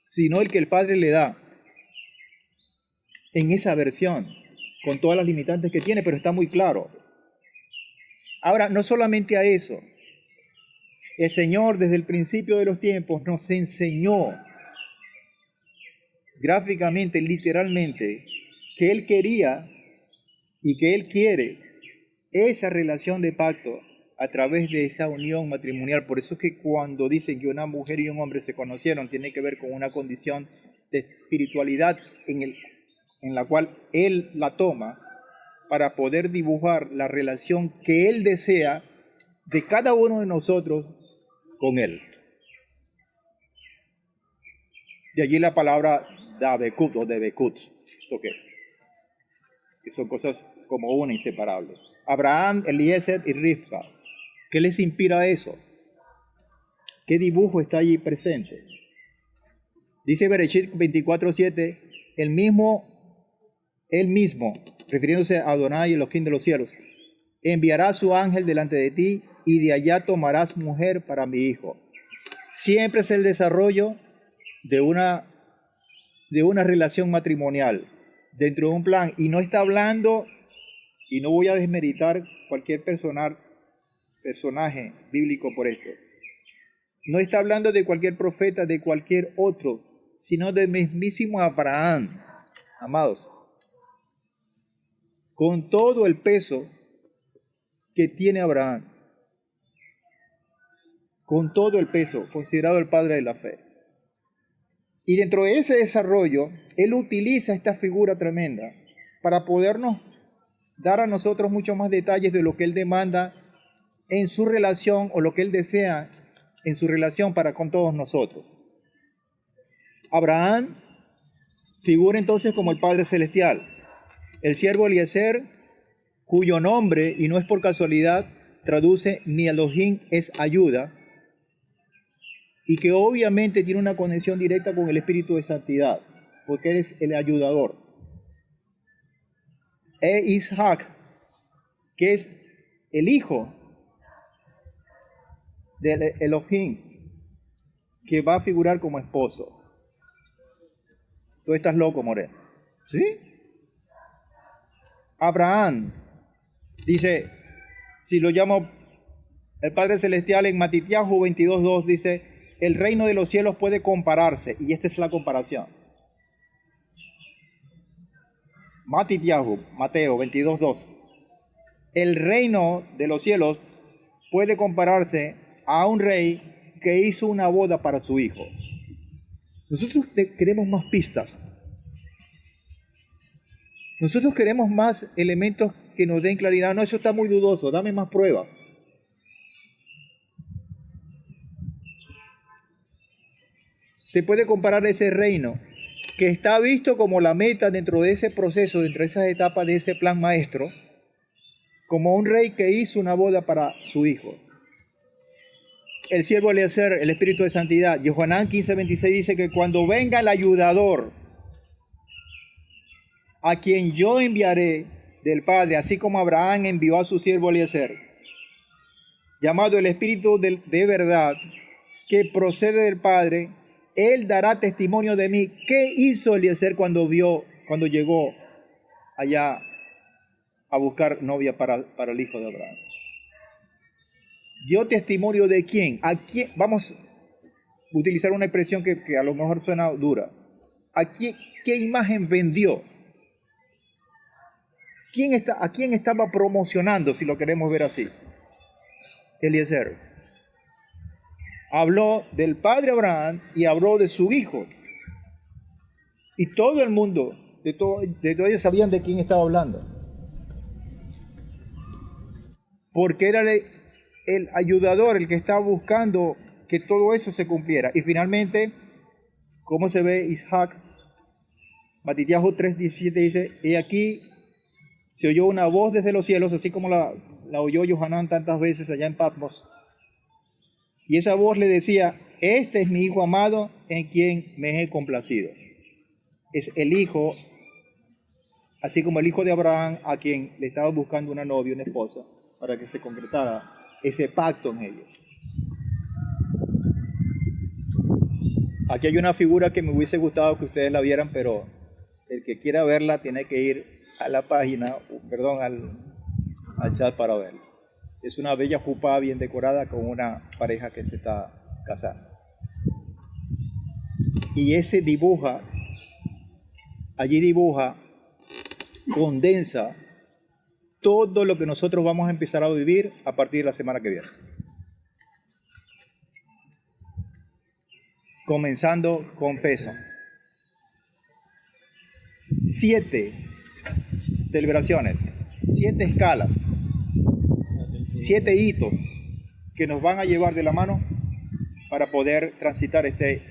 sino el que el Padre le da en esa versión, con todas las limitantes que tiene, pero está muy claro. Ahora, no solamente a eso, el Señor desde el principio de los tiempos nos enseñó gráficamente, literalmente, que Él quería y que Él quiere esa relación de pacto a través de esa unión matrimonial. Por eso es que cuando dicen que una mujer y un hombre se conocieron, tiene que ver con una condición de espiritualidad en la cual Él la toma para poder dibujar la relación que Él desea de cada uno de nosotros con Él. De allí la palabra Dabekut o Debekut. ¿Esto qué? Que son cosas como una inseparable. Abraham, Eliezer y Rivka. ¿Qué les inspira eso? ¿Qué dibujo está allí presente? Dice Bereshit 24:7, él mismo, refiriéndose a Adonai, Elohim de los cielos, enviará a su ángel delante de ti y de allá tomarás mujer para mi hijo. Siempre es el desarrollo de una relación matrimonial dentro de un plan, y no está hablando, y no voy a desmeritar cualquier personaje bíblico por esto, no está hablando de cualquier profeta, de cualquier otro, sino del mismísimo Abraham, amados, con todo el peso que tiene Abraham, con todo el peso, considerado el padre de la fe. Y dentro de ese desarrollo, Él utiliza esta figura tremenda para podernos dar a nosotros mucho más detalles de lo que Él demanda en su relación o lo que Él desea en su relación para con todos nosotros. Abraham figura entonces como el Padre Celestial. El siervo Eliezer, cuyo nombre, y no es por casualidad, traduce mi Elohim es ayuda, y que obviamente tiene una conexión directa con el Espíritu de Santidad, porque Él es el ayudador. Isaac, que es el hijo del Elohim, que va a figurar como esposo. Tú estás loco, Moreno. ¿Sí? Abraham, dice, si lo llamo el Padre Celestial en Matitiahu 22:2, dice, el reino de los cielos puede compararse, y esta es la comparación. Matitiahu, Mateo 22:2. El reino de los cielos puede compararse a un rey que hizo una boda para su hijo. Nosotros queremos más pistas. Nosotros queremos más elementos que nos den claridad. No, eso está muy dudoso, dame más pruebas. Se puede comparar ese reino que está visto como la meta dentro de ese proceso, dentro de esas etapas de ese plan maestro, como un rey que hizo una boda para su hijo. El siervo Eliezer, el espíritu de santidad. Yohanan 15:26 dice que cuando venga el ayudador, a quien yo enviaré del Padre, así como Abraham envió a su siervo Eliezer, llamado el Espíritu de verdad, que procede del Padre, él dará testimonio de mí. ¿Qué hizo Eliezer cuando llegó allá a buscar novia para el hijo de Abraham? ¿Dio testimonio de quién? ¿A quién? Vamos a utilizar una expresión que a lo mejor suena dura. ¿Qué imagen vendió? ¿A quién estaba promocionando, si lo queremos ver así? Eliezer. Habló del padre Abraham y habló de su hijo. Y todo el mundo, de todos ellos sabían de quién estaba hablando. Porque era el ayudador el que estaba buscando que todo eso se cumpliera. Y finalmente, ¿cómo se ve Isaac? Matitiahu 3:17 dice, y aquí se oyó una voz desde los cielos, así como la oyó Yohanan tantas veces allá en Patmos. Y esa voz le decía, este es mi hijo amado en quien me he complacido. Es el hijo, así como el hijo de Abraham, a quien le estaba buscando una novia, una esposa, para que se concretara ese pacto en ellos. Aquí hay una figura que me hubiese gustado que ustedes la vieran, pero el que quiera verla tiene que ir a la página, al chat para verla. Es una bella jupá bien decorada con una pareja que se está casando. Y ese condensa todo lo que nosotros vamos a empezar a vivir a partir de la semana que viene. Comenzando con Pesaj. 7 celebraciones, 7 escalas, 7 hitos que nos van a llevar de la mano para poder transitar este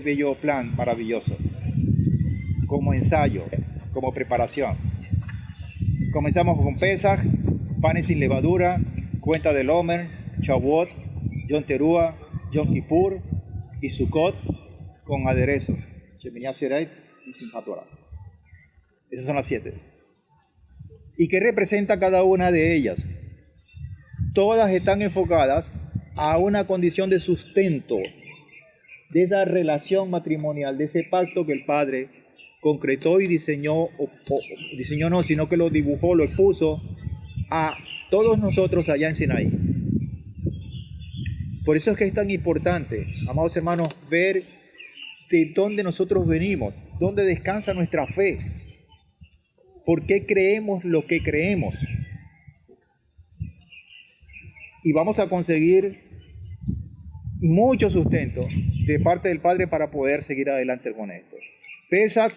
bello plan maravilloso, como ensayo, como preparación. Comenzamos con Pesaj, panes sin levadura, cuenta del Omer, Shavuot, Yom Teruah, Yom Kippur y Sukkot con aderezo, Sheminat Sereit y Simchat Torah. Esas son las 7. ¿Y qué representa cada una de ellas? Todas están enfocadas a una condición de sustento de esa relación matrimonial, de ese pacto que el Padre concretó y diseñó, sino que lo dibujó, lo expuso a todos nosotros allá en Sinaí. Por eso es que es tan importante, amados hermanos, ver de dónde nosotros venimos, dónde descansa nuestra fe, por qué creemos lo que creemos. Y vamos a conseguir mucho sustento de parte del Padre para poder seguir adelante con esto. Pesaj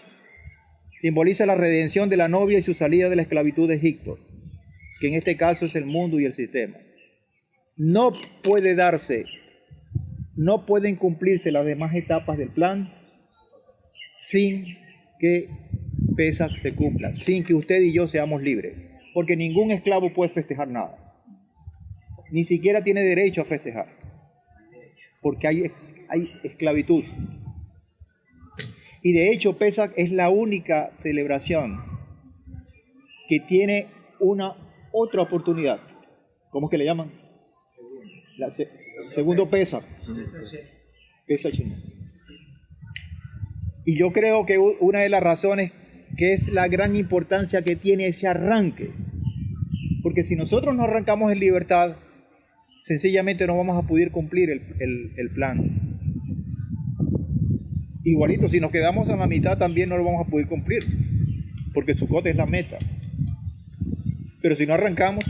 simboliza la redención de la novia y su salida de la esclavitud de Egipto, que en este caso es el mundo y el sistema. No pueden cumplirse las demás etapas del plan sin que Pesaj se cumpla, sin que usted y yo seamos libres, porque ningún esclavo puede festejar nada, ni siquiera tiene derecho a festejar, porque hay esclavitud. Y de hecho Pesaj es la única celebración que tiene una otra oportunidad. ¿Cómo es que le llaman? Segundo Pesaj. Pesaj. Y yo creo que una de las razones que es la gran importancia que tiene ese arranque, porque si nosotros no arrancamos en libertad, sencillamente no vamos a poder cumplir el plan. Igualito, si nos quedamos a la mitad también no lo vamos a poder cumplir, porque Sukkot es la meta. Pero si no arrancamos,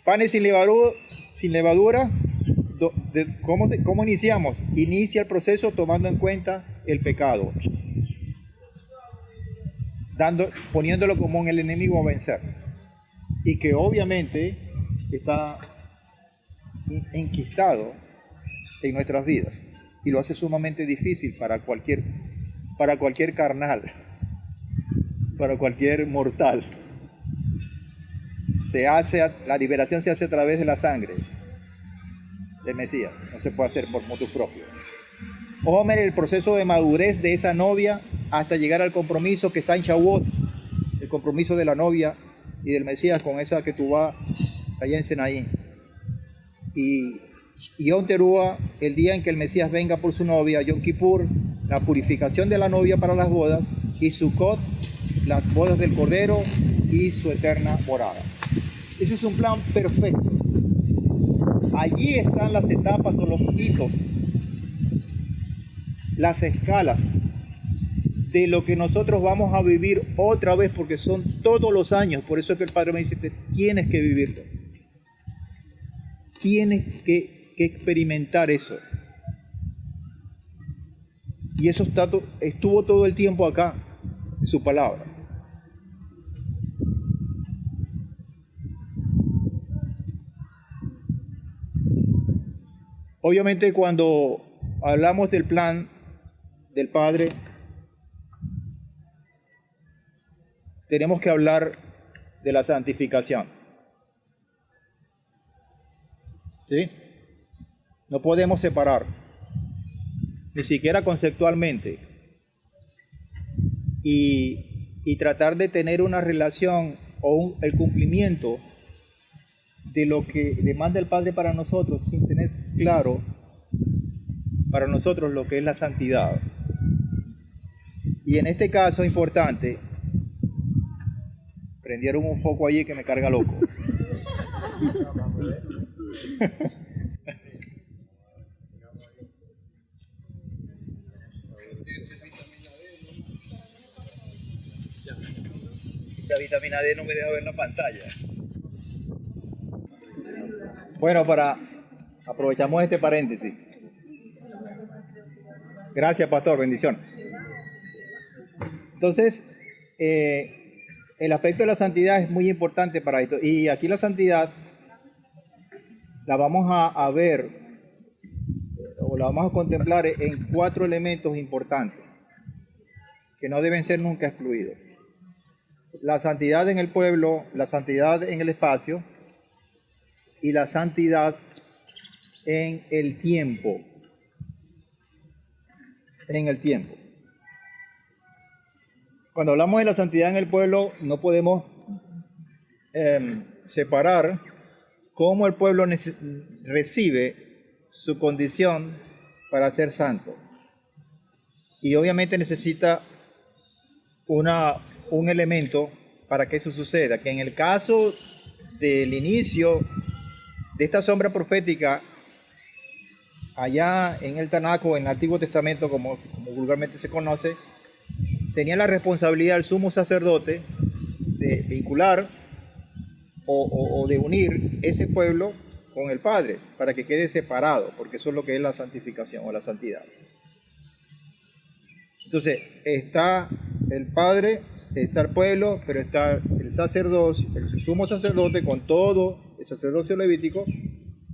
panes sin levadura, ¿cómo iniciamos? Inicia el proceso tomando en cuenta el pecado, poniéndolo como el enemigo a vencer, y que obviamente está enquistado en nuestras vidas y lo hace sumamente difícil para cualquier carnal, para cualquier mortal la liberación se hace a través de la sangre del Mesías, no se puede hacer por motus propio. Ojo, mire, el proceso de madurez de esa novia hasta llegar al compromiso que está en Shavuot, el compromiso de la novia y del Mesías con esa que tú vas allá en Sinaí. Y Yom Teruah, el día en que el Mesías venga por su novia, Yom Kippur, la purificación de la novia para las bodas, y Sukkot, las bodas del Cordero y su eterna morada. Ese es un plan perfecto. Allí están las etapas o los hitos, las escalas de lo que nosotros vamos a vivir otra vez, porque son todos los años. Por eso es que el Padre me dice, tienes que vivirlo. Tienes que experimentar eso. Y eso estuvo todo el tiempo acá, en su palabra. Obviamente cuando hablamos del plan del Padre, tenemos que hablar de la santificación. ¿Sí? No podemos separar, ni siquiera conceptualmente, y tratar de tener una relación o el cumplimiento de lo que demanda el Padre para nosotros sin tener claro para nosotros lo que es la santidad. Y en este caso es importante, prendieron un foco allí que me carga loco. Esa vitamina D no me deja ver la pantalla. Bueno, aprovechamos este paréntesis. Gracias, pastor, bendición. Entonces, el aspecto de la santidad es muy importante para esto. Y aquí la santidad la vamos a ver, o la vamos a contemplar en 4 elementos importantes, que no deben ser nunca excluidos. La santidad en el pueblo, la santidad en el espacio y la santidad en el tiempo. En el tiempo. Cuando hablamos de la santidad en el pueblo, no podemos separar cómo el pueblo recibe su condición para ser santo. Y obviamente necesita un elemento para que eso suceda, que en el caso del inicio de esta sombra profética, allá en el Tanakh, en el Antiguo Testamento, como vulgarmente se conoce, tenía la responsabilidad el sumo sacerdote de vincular o de unir ese pueblo con el Padre, para que quede separado, porque eso es lo que es la santificación o la santidad. Entonces, está el Padre, está el pueblo, pero está el sacerdocio, el sumo sacerdote con todo el sacerdocio levítico,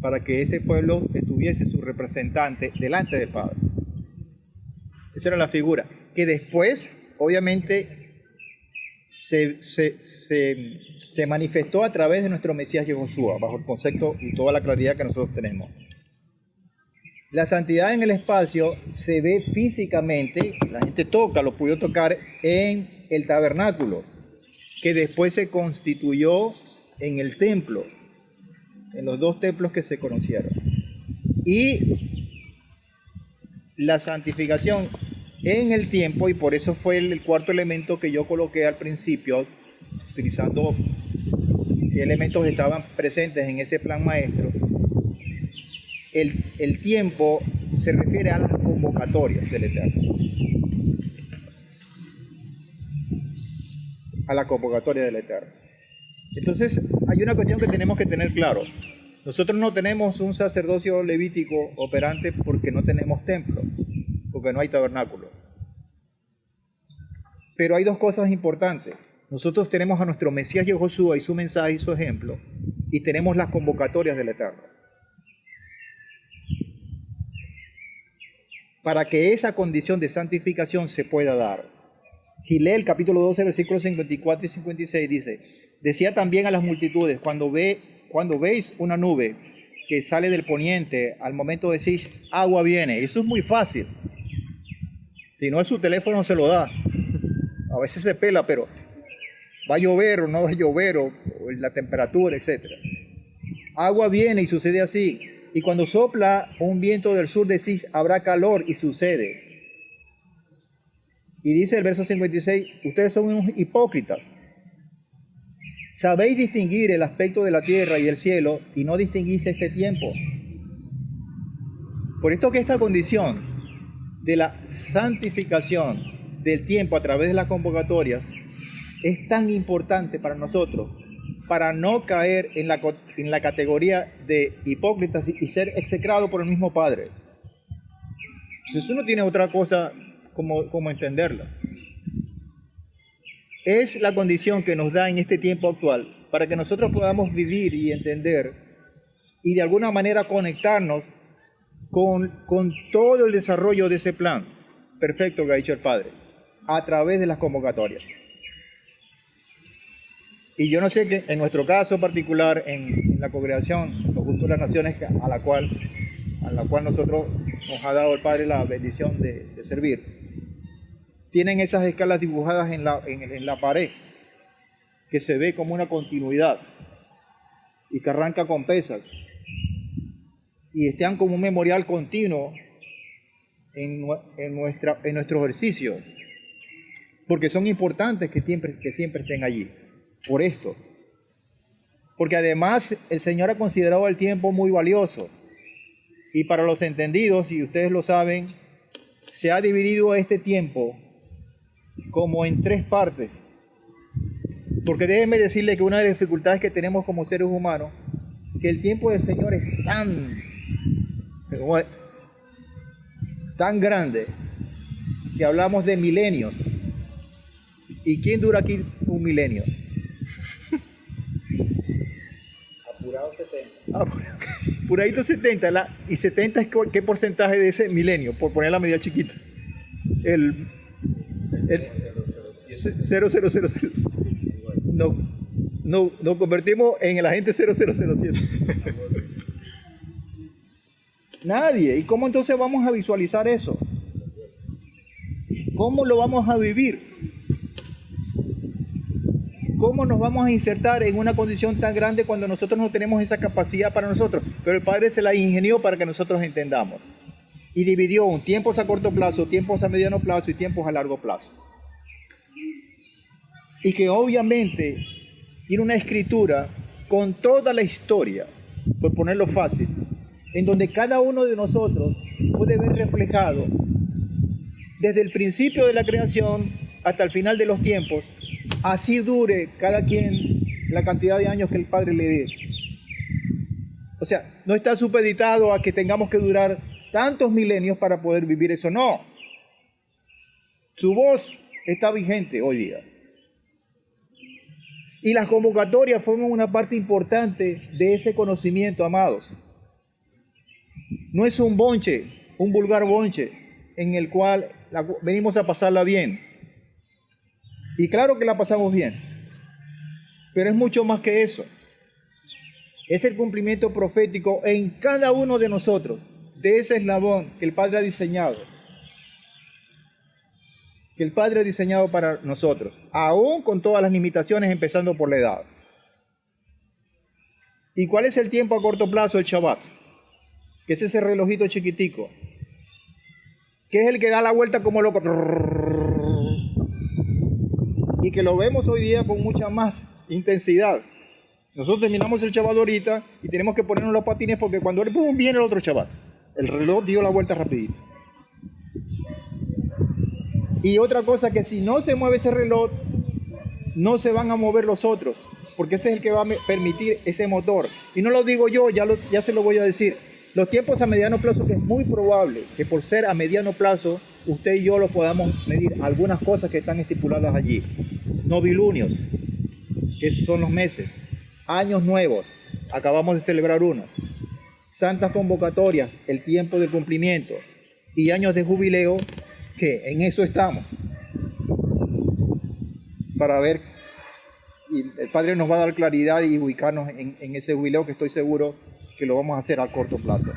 para que ese pueblo tuviese su representante delante del Padre. Esa era la figura, que después, obviamente, se manifestó a través de nuestro Mesías Yehoshua, bajo el concepto y toda la claridad que nosotros tenemos. La santidad en el espacio se ve físicamente, la gente lo pudo tocar en el tabernáculo, que después se constituyó en el templo, en los 2 templos que se conocieron. Y la santificación en el tiempo, y por eso fue el 4º elemento que yo coloqué al principio, utilizando elementos que estaban presentes en ese plan maestro. El tiempo se refiere a las convocatorias del Eterno. A la convocatoria del Eterno. Entonces, hay una cuestión que tenemos que tener claro. Nosotros no tenemos un sacerdocio levítico operante porque no tenemos templo, porque no hay tabernáculo. Pero hay 2 cosas importantes. Nosotros tenemos a nuestro Mesías Yehoshua y su mensaje y su ejemplo, y tenemos las convocatorias del Eterno. Para que esa condición de santificación se pueda dar. Gilel, capítulo 12, versículos 54 y 56 dice: Decía también a las multitudes, cuando veis una nube que sale del poniente, al momento decís, agua viene. Eso es muy fácil. Si no es su teléfono, se lo da. A veces se pela, pero va a llover o no va a llover, o la temperatura, etc. Agua viene y sucede así. Y cuando sopla un viento del sur, decís, habrá calor, y sucede. Y dice el verso 56, ustedes son unos hipócritas. Sabéis distinguir el aspecto de la tierra y del cielo, y no distinguís este tiempo. Por esto que esta condición de la santificación del tiempo a través de las convocatorias es tan importante para nosotros, para no caer en la categoría de hipócritas y ser execrado por el mismo Padre. Entonces uno tiene otra cosa como entenderla. Es la condición que nos da en este tiempo actual para que nosotros podamos vivir y entender y de alguna manera conectarnos con todo el desarrollo de ese plan perfecto que ha dicho el Padre a través de las convocatorias. Y yo no sé que en nuestro caso particular, en la congregación, los Justos de las Naciones, a la cual nosotros nos ha dado el Padre la bendición de servir, tienen esas escalas dibujadas en la pared, que se ve como una continuidad y que arranca con pesas, y están como un memorial continuo en nuestro ejercicio, porque son importantes que siempre estén allí. Por esto, porque además el Señor ha considerado el tiempo muy valioso, y para los entendidos, y ustedes lo saben, se ha dividido este tiempo como en 3 partes, porque déjenme decirle que una de las dificultades que tenemos como seres humanos, que el tiempo del Señor es tan grande, que hablamos de milenios. ¿Y quién dura aquí un milenio? Apurado 70. Apuradito 70. ¿Y 70 es qué porcentaje de ese milenio? Por poner la medida chiquita. El 0000. Nos convertimos en el agente 0007. Nadie. ¿Y cómo entonces vamos a visualizar eso? ¿Cómo lo vamos a vivir? ¿Cómo nos vamos a insertar en una condición tan grande cuando nosotros no tenemos esa capacidad para nosotros? Pero el Padre se la ingenió para que nosotros entendamos. Y dividió un tiempos a corto plazo, tiempos a mediano plazo y tiempos a largo plazo. Y que obviamente tiene una escritura con toda la historia, por ponerlo fácil, en donde cada uno de nosotros puede ver reflejado desde el principio de la creación hasta el final de los tiempos, así dure cada quien la cantidad de años que el Padre le dé. O sea, no está supeditado a que tengamos que durar tantos milenios para poder vivir eso, no. Su voz está vigente hoy día. Y las convocatorias forman una parte importante de ese conocimiento, amados. No es un bonche, un vulgar bonche, en el cual venimos a pasarla bien. Y claro que la pasamos bien, pero es mucho más que eso. Es el cumplimiento profético en cada uno de nosotros, de ese eslabón que el Padre ha diseñado. Que el Padre ha diseñado para nosotros, aún con todas las limitaciones, empezando por la edad. ¿Y cuál es el tiempo a corto plazo? El Shabbat, que es ese relojito chiquitico, que es el que da la vuelta como loco, y que lo vemos hoy día con mucha más intensidad. Nosotros terminamos el Shabbat ahorita y tenemos que ponernos los patines porque cuando viene el otro Shabbat, el reloj dio la vuelta rapidito. Y otra cosa, que si no se mueve ese reloj, no se van a mover los otros, porque ese es el que va a permitir ese motor. Y no lo digo yo, ya se lo voy a decir. Los tiempos a mediano plazo, que es muy probable que por ser a mediano plazo, usted y yo lo podamos medir, algunas cosas que están estipuladas allí. Novilunios, que son los meses. Años nuevos, acabamos de celebrar uno. Santas convocatorias, el tiempo del cumplimiento. Y años de jubileo, que en eso estamos. Para ver Y el Padre nos va a dar claridad y ubicarnos en ese jubileo que estoy seguro que lo vamos a hacer a corto plazo.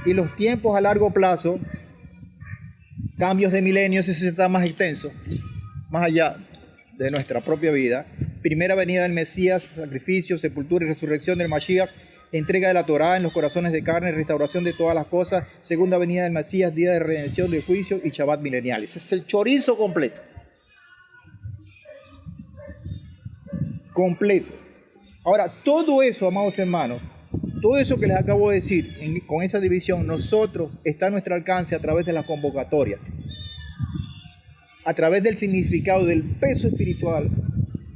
Y los tiempos a largo plazo, cambios de milenios, ese está más extenso, más allá de nuestra propia vida. Primera venida del Mesías, sacrificio, sepultura y resurrección del Mashiach, entrega de la Torá en los corazones de carne, restauración de todas las cosas. Segunda venida del Mesías, día de redención, de juicio y Shabbat milenial. Ese es el chorizo completo. Completo. Ahora, todo eso, amados hermanos, todo eso que les acabo de decir, con esa división, nosotros está a nuestro alcance a través de las convocatorias, a través del significado, del peso espiritual,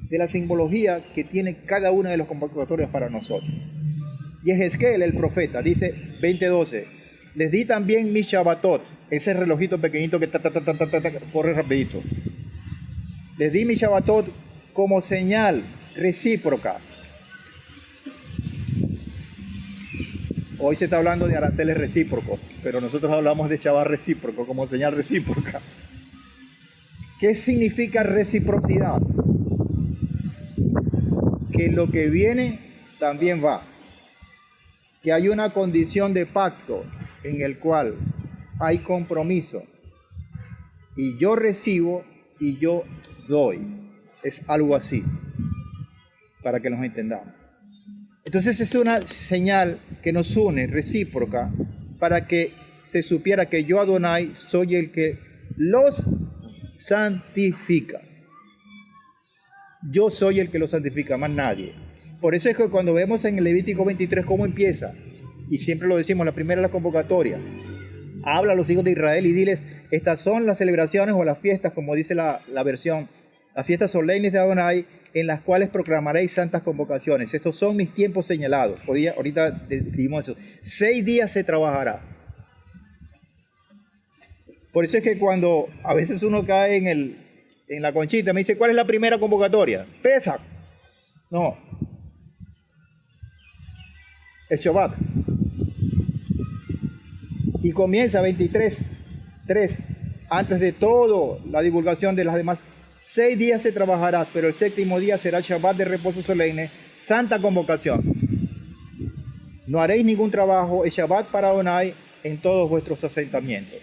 de la simbología que tiene cada una de las convocatorias para nosotros. Y Ezequiel, el profeta, dice 20:12, les di también mi Shabbatot, ese relojito pequeñito que corre rapidito. Les di mi Shabbatot como señal recíproca. Hoy se está hablando de aranceles recíprocos, pero nosotros hablamos de Shabbat recíproco como señal recíproca. ¿Qué significa reciprocidad? Que lo que viene también va. Que hay una condición de pacto en el cual hay compromiso. Y yo recibo y yo doy. Es algo así, para que nos entendamos. Entonces es una señal que nos une, recíproca, para que se supiera que yo, Adonai, soy el que los santifica. Yo soy el que los santifica, más nadie. Por eso es que cuando vemos en el Levítico 23 cómo empieza, y siempre lo decimos, la primera es la convocatoria, habla a los hijos de Israel y diles, estas son las celebraciones o las fiestas, como dice la versión, las fiestas solemnes de Adonai, en las cuales proclamaréis santas convocaciones. Estos son mis tiempos señalados. Ahorita dijimos eso. 6 días se trabajará. Por eso es que cuando a veces uno cae en la conchita, me dice, ¿cuál es la primera convocatoria? Pesach. No. El Shabbat. Y comienza 23:3, antes de todo la divulgación de las demás. 6 días se trabajará, pero el 7º día será Shabbat de reposo solemne, santa convocación. No haréis ningún trabajo, es Shabbat para Adonai en todos vuestros asentamientos.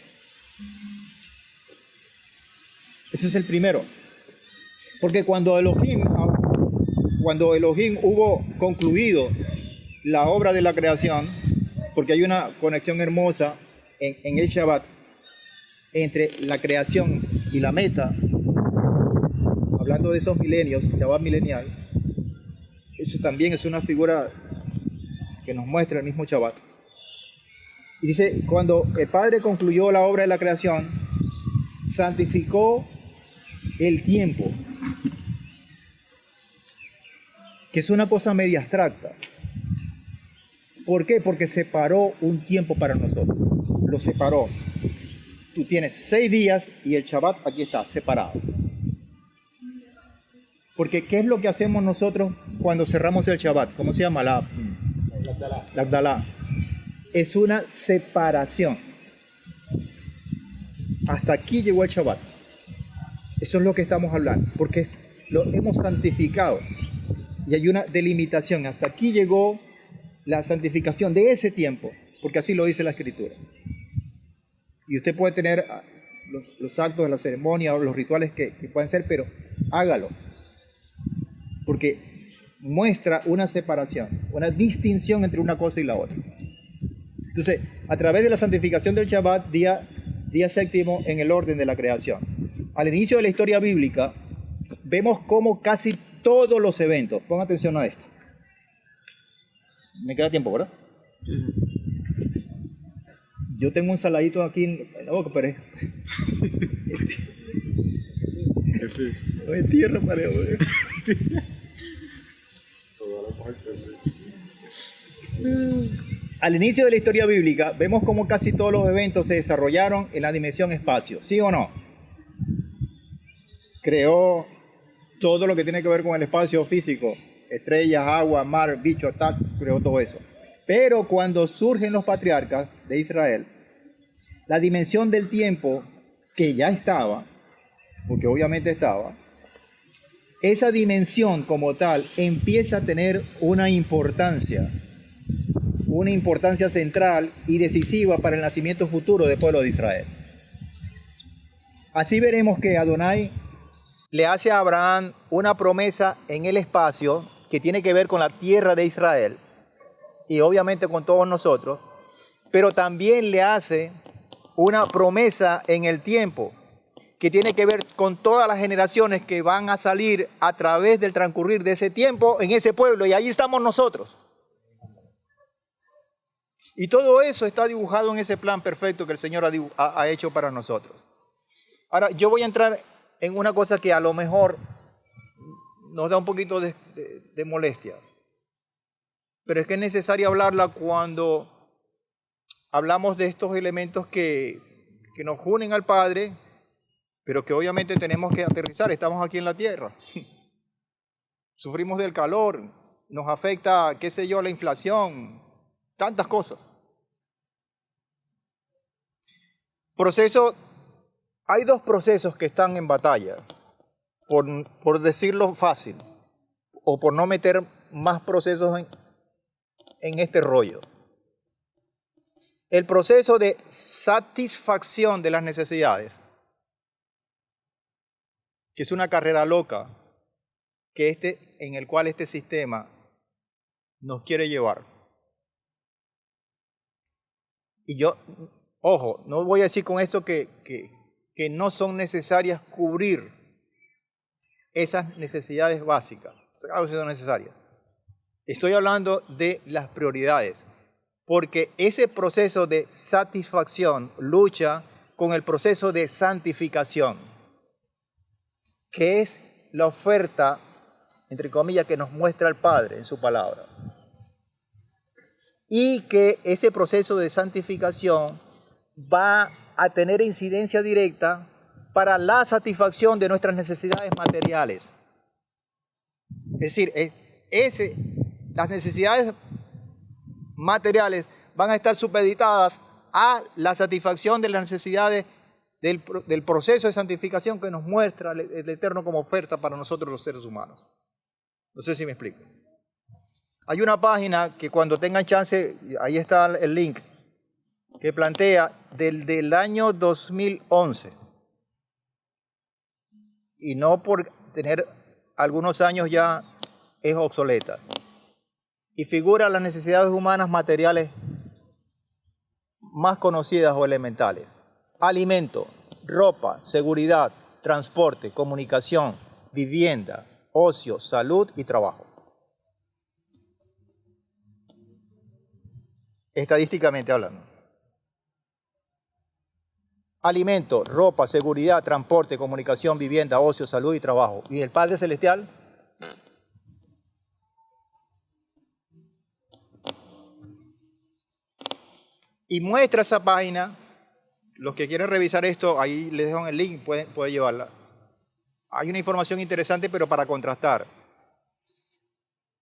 Ese es el primero. Porque cuando Elohim hubo concluido la obra de la creación, porque hay una conexión hermosa en el Shabbat entre la creación y la meta, hablando de esos milenios, Shabbat milenial, eso también es una figura que nos muestra el mismo Shabbat. Y dice, cuando el Padre concluyó la obra de la creación, santificó el tiempo, que es una cosa media abstracta. ¿Por qué? Porque separó un tiempo para nosotros. Lo separó. Tú tienes 6 días y el Shabbat aquí está, separado. Porque ¿qué es lo que hacemos nosotros cuando cerramos el Shabbat? ¿Cómo se llama? La Agdalá. Es una separación. Hasta aquí llegó el Shabbat. Eso es lo que estamos hablando. Porque lo hemos santificado. Y hay una delimitación. Hasta aquí llegó la santificación de ese tiempo. Porque así lo dice la Escritura. Y usted puede tener los actos de la ceremonia o los rituales que pueden ser, pero hágalo. Porque muestra una separación, una distinción entre una cosa y la otra. Entonces, a través de la santificación del Shabbat, día 7º en el orden de la creación. Al inicio de la historia bíblica, vemos cómo casi todos los eventos, pongan atención a esto. Me queda tiempo, ¿verdad? Sí. Yo tengo un saladito aquí en la boca, pero no es tierra, pareo. Al inicio de la historia bíblica, vemos cómo casi todos los eventos se desarrollaron en la dimensión espacio, ¿sí o no? Creó todo lo que tiene que ver con el espacio físico, estrellas, agua, mar, bichos, creó todo eso. Pero cuando surgen los patriarcas de Israel, la dimensión del tiempo, que ya estaba, porque obviamente estaba, esa dimensión como tal empieza a tener una importancia central y decisiva para el nacimiento futuro del pueblo de Israel. Así veremos que Adonai le hace a Abraham una promesa en el espacio que tiene que ver con la tierra de Israel y obviamente con todos nosotros, pero también le hace una promesa en el tiempo que tiene que ver con todas las generaciones que van a salir a través del transcurrir de ese tiempo en ese pueblo, y ahí estamos nosotros. Y todo eso está dibujado en ese plan perfecto que el Señor ha hecho para nosotros. Ahora, yo voy a entrar en una cosa que a lo mejor nos da un poquito de molestia, pero es que es necesario hablarla cuando hablamos de estos elementos que nos unen al Padre, pero que obviamente tenemos que aterrizar. Estamos aquí en la tierra. Sufrimos del calor, nos afecta, qué sé yo, la inflación, tantas cosas. Hay dos procesos que están en batalla, por decirlo fácil, o por no meter más procesos en este rollo. El proceso de satisfacción de las necesidades, que es una carrera loca, en el cual este sistema nos quiere llevar. Y yo, ojo, no voy a decir con esto que no son necesarias cubrir esas necesidades básicas. Claro que son necesarias. Estoy hablando de las prioridades, porque ese proceso de satisfacción lucha con el proceso de santificación, que es la oferta, entre comillas, que nos muestra el Padre en su palabra. Y que ese proceso de santificación va a tener incidencia directa para la satisfacción de nuestras necesidades materiales. Es decir, las necesidades materiales van a estar supeditadas a la satisfacción de las necesidades del proceso de santificación que nos muestra el Eterno como oferta para nosotros los seres humanos. No sé si me explico. Hay una página que cuando tengan chance, ahí está el link, que plantea del año 2011. Y no por tener algunos años ya es obsoleta. Y figura las necesidades humanas materiales más conocidas o elementales. Alimento, ropa, seguridad, transporte, comunicación, vivienda, ocio, salud y trabajo. Estadísticamente hablando. Alimento, ropa, seguridad, transporte, comunicación, vivienda, ocio, salud y trabajo. ¿Y el Padre Celestial? Y muestra esa página. Los que quieren revisar esto, ahí les dejo el link, pueden llevarla. Hay una información interesante, pero para contrastar.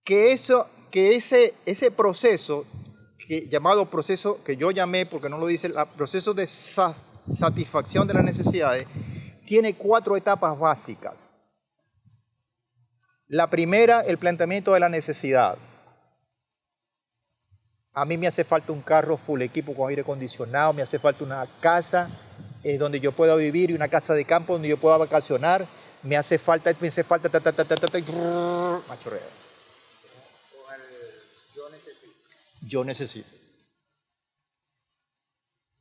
Que ese proceso, llamado proceso, que yo llamé, porque no lo dice, el proceso de satisfacción de las necesidades, tiene 4 etapas básicas. La primera, el planteamiento de la necesidad. A mí me hace falta un carro full equipo con aire acondicionado, me hace falta una casa donde yo pueda vivir y una casa de campo donde yo pueda vacacionar, me hace falta, machorrea. Yo necesito.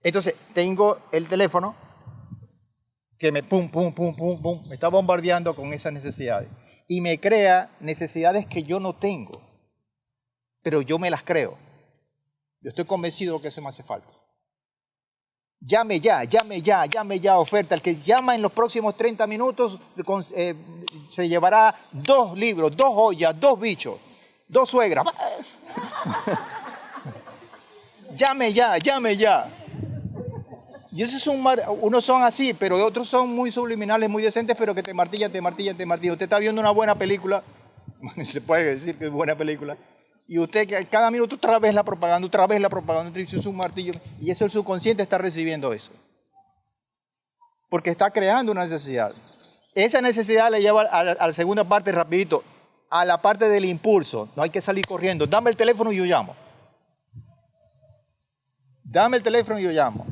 Entonces, tengo el teléfono que me me está bombardeando con esas necesidades. Y me crea necesidades que yo no tengo, pero yo me las creo. Yo estoy convencido que eso me hace falta. Llame ya, oferta. El que llama en los próximos 30 minutos se llevará 2 libros, 2 joyas, 2 bichos, 2 suegras. Llame ya. Y esos unos son así, pero otros son muy subliminales, muy decentes, pero que te martillan. Usted está viendo una buena película, se puede decir que es buena película, y usted cada minuto otra vez la propaganda, es un martillo, y eso el subconsciente está recibiendo eso. Porque está creando una necesidad. esa necesidad le lleva a la segunda parte rapidito, a la parte del impulso. No hay que salir corriendo. Dame el teléfono y yo llamo. Dame el teléfono y yo llamo.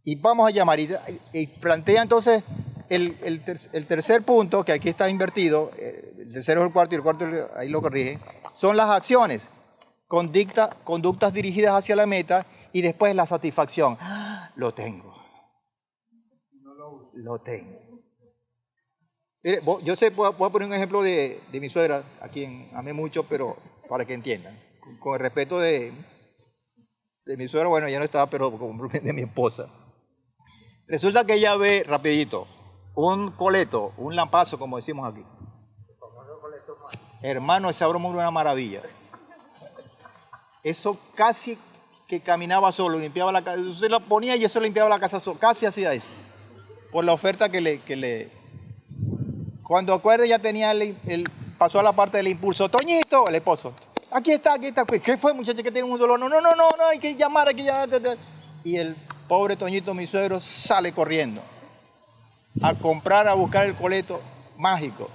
Y vamos a llamar. Y plantea entonces el tercer punto, que aquí está invertido, el tercero es el cuarto y el cuarto ahí lo corrige, son las acciones, conductas dirigidas hacia la meta y después la satisfacción. Lo tengo. Lo tengo. Mire, yo sé, voy a poner un ejemplo de mi suegra, a quien amé mucho, pero para que entiendan. Con el respeto de mi suegra, bueno, ya no estaba, pero de mi esposa. Resulta que ella ve, rapidito, un coleto, un lampazo, como decimos aquí. Hermano, esa broma era una maravilla. Eso casi que caminaba solo, limpiaba la casa. Usted la ponía y eso limpiaba la casa solo. Casi hacía eso. Por la oferta que le... Cuando acuerde ya tenía pasó a la parte del impulso. Toñito, el esposo. Aquí está. ¿Qué fue, muchacha, que tiene un dolor? No, hay que llamar, Y el pobre Toñito, mi suegro, sale corriendo a comprar, a buscar el coleto mágico.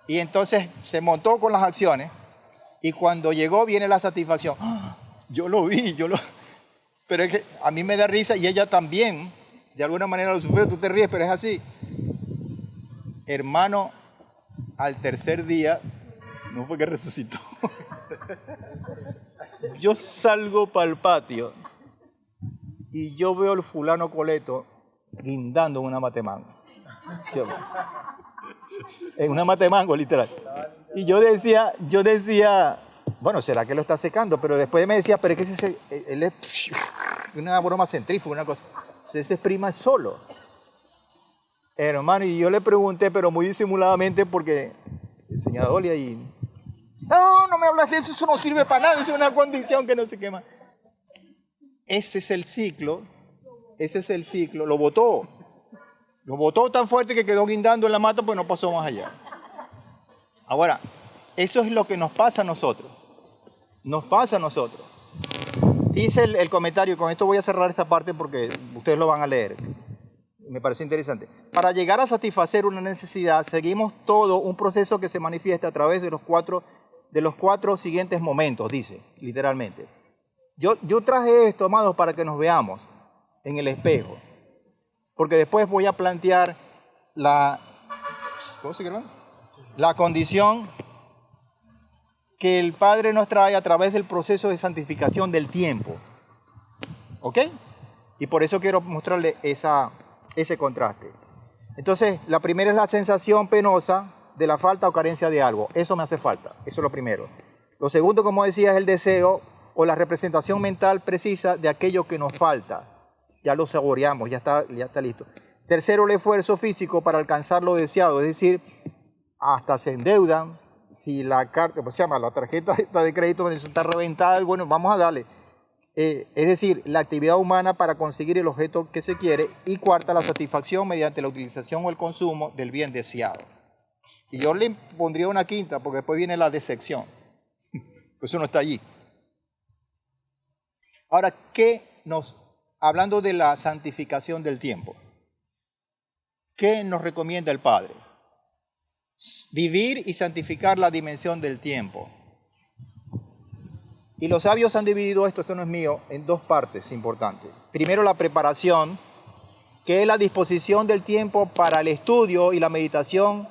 Y entonces se montó con las acciones y cuando llegó viene la satisfacción. ¡Ah! Yo lo vi, Pero es que a mí me da risa y ella también, de alguna manera lo sufrió, tú te ríes, pero es así. Hermano, al tercer día, no fue que resucitó. Yo salgo para el patio y yo veo al fulano coleto guindando en una matemango. En una matemango, literal. Y yo decía, bueno, ¿será que lo está secando? Pero después me decía, pero es que él es una broma centrífuga, una cosa. Se exprima solo. Hermano, y yo le pregunté, pero muy disimuladamente, porque señora Dolia y... No me hablas de eso, eso no sirve para nada, eso es una condición que no se quema. Ese es el ciclo, lo botó. Lo botó tan fuerte que quedó guindando en la mata, pues no pasó más allá. Ahora, eso es lo que nos pasa a nosotros. Dice el comentario, con esto voy a cerrar esta parte porque ustedes lo van a leer. Me pareció interesante. Para llegar a satisfacer una necesidad, seguimos todo un proceso que se manifiesta a través de los cuatro siguientes momentos, dice, literalmente. Yo traje esto, amados, para que nos veamos en el espejo. Porque después voy a plantear la condición que el Padre nos trae a través del proceso de santificación del tiempo. ¿Ok? Y por eso quiero mostrarle ese contraste. Entonces, la primera es la sensación penosa de la falta o carencia de algo. Eso me hace falta. Eso es lo primero. Lo segundo, como decía, es el deseo o la representación mental precisa de aquello que nos falta. Ya lo saboreamos, ya está listo. Tercero, el esfuerzo físico para alcanzar lo deseado. Es decir, hasta se endeudan. Si la carta, pues se llama, la tarjeta de crédito está reventada, bueno, vamos a darle. Es decir, la actividad humana para conseguir el objeto que se quiere. Y cuarta, la satisfacción mediante la utilización o el consumo del bien deseado. Y yo le pondría una quinta, porque después viene la decepción. Pues eso no está allí. Ahora, hablando de la santificación del tiempo, ¿qué nos recomienda el Padre? Vivir y santificar la dimensión del tiempo. Y los sabios han dividido esto no es mío, en dos partes importantes. Primero, la preparación, que es la disposición del tiempo para el estudio y la meditación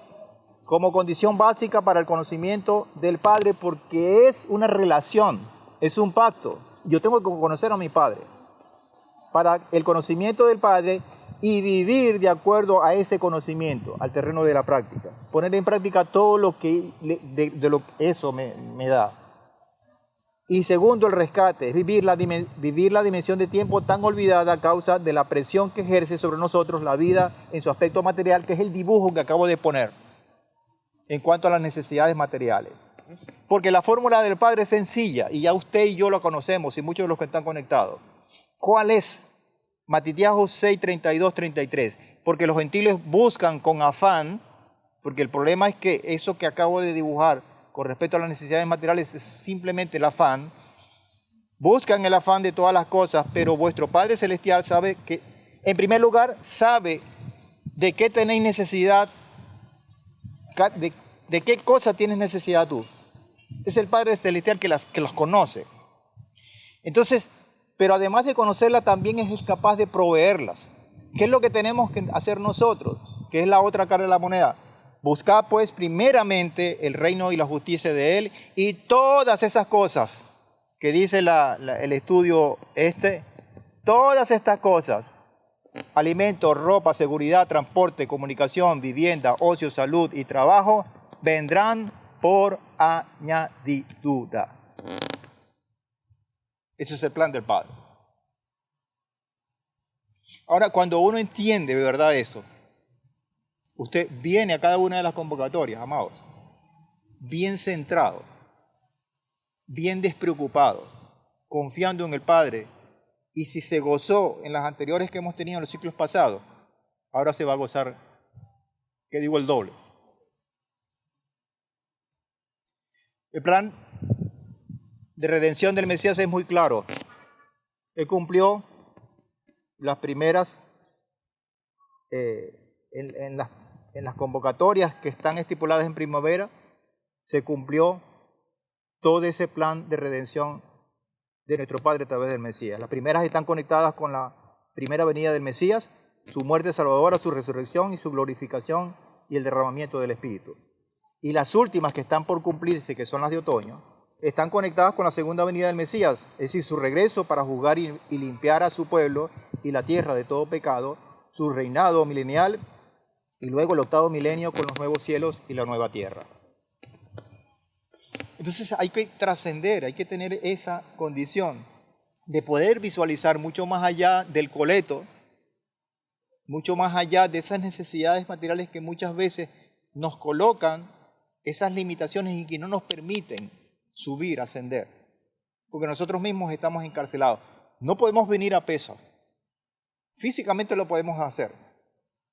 como condición básica para el conocimiento del Padre, porque es una relación, es un pacto. Yo tengo que conocer a mi Padre para el conocimiento del Padre y vivir de acuerdo a ese conocimiento, al terreno de la práctica. Poner en práctica todo lo que eso me da. Y segundo, el rescate, es vivir la dimensión de tiempo tan olvidada a causa de la presión que ejerce sobre nosotros la vida en su aspecto material, que es el dibujo que acabo de poner en cuanto a las necesidades materiales. Porque la fórmula del Padre es sencilla, y ya usted y yo lo conocemos, y muchos de los que están conectados. ¿Cuál es? Matitiajo 6, 32, 33. Porque los gentiles buscan con afán, porque el problema es que eso que acabo de dibujar con respecto a las necesidades materiales es simplemente el afán. Buscan el afán de todas las cosas, pero vuestro Padre Celestial sabe que, en primer lugar, sabe ¿De qué tenéis necesidad? ¿De qué cosa tienes necesidad tú? Es el Padre Celestial que las conoce. Entonces, pero además de conocerla, también es capaz de proveerlas. ¿Qué es lo que tenemos que hacer nosotros? ¿Qué es la otra cara de la moneda? Buscar pues primeramente el reino y la justicia de Él, y todas esas cosas que dice el estudio todas estas cosas, alimento, ropa, seguridad, transporte, comunicación, vivienda, ocio, salud y trabajo, vendrán por añadidura. Ese es el plan del Padre. Ahora, cuando uno entiende de verdad eso, usted viene a cada una de las convocatorias, amados, bien centrado, bien despreocupado, confiando en el Padre. Y si se gozó en las anteriores que hemos tenido en los ciclos pasados, ahora se va a gozar, ¿qué digo? El doble. El plan de redención del Mesías es muy claro. Él cumplió las primeras, en las convocatorias que están estipuladas en primavera, se cumplió todo ese plan de redención de nuestro Padre a través del Mesías. Las primeras están conectadas con la primera venida del Mesías, su muerte salvadora, su resurrección y su glorificación y el derramamiento del Espíritu. Y las últimas que están por cumplirse, que son las de otoño, están conectadas con la segunda venida del Mesías, es decir, su regreso para juzgar y limpiar a su pueblo y la tierra de todo pecado, su reinado milenial y luego el octavo milenio con los nuevos cielos y la nueva tierra. Entonces hay que trascender, hay que tener esa condición de poder visualizar mucho más allá del coleto, mucho más allá de esas necesidades materiales que muchas veces nos colocan esas limitaciones y que no nos permiten subir, ascender, porque nosotros mismos estamos encarcelados. No podemos venir a peso, físicamente lo podemos hacer,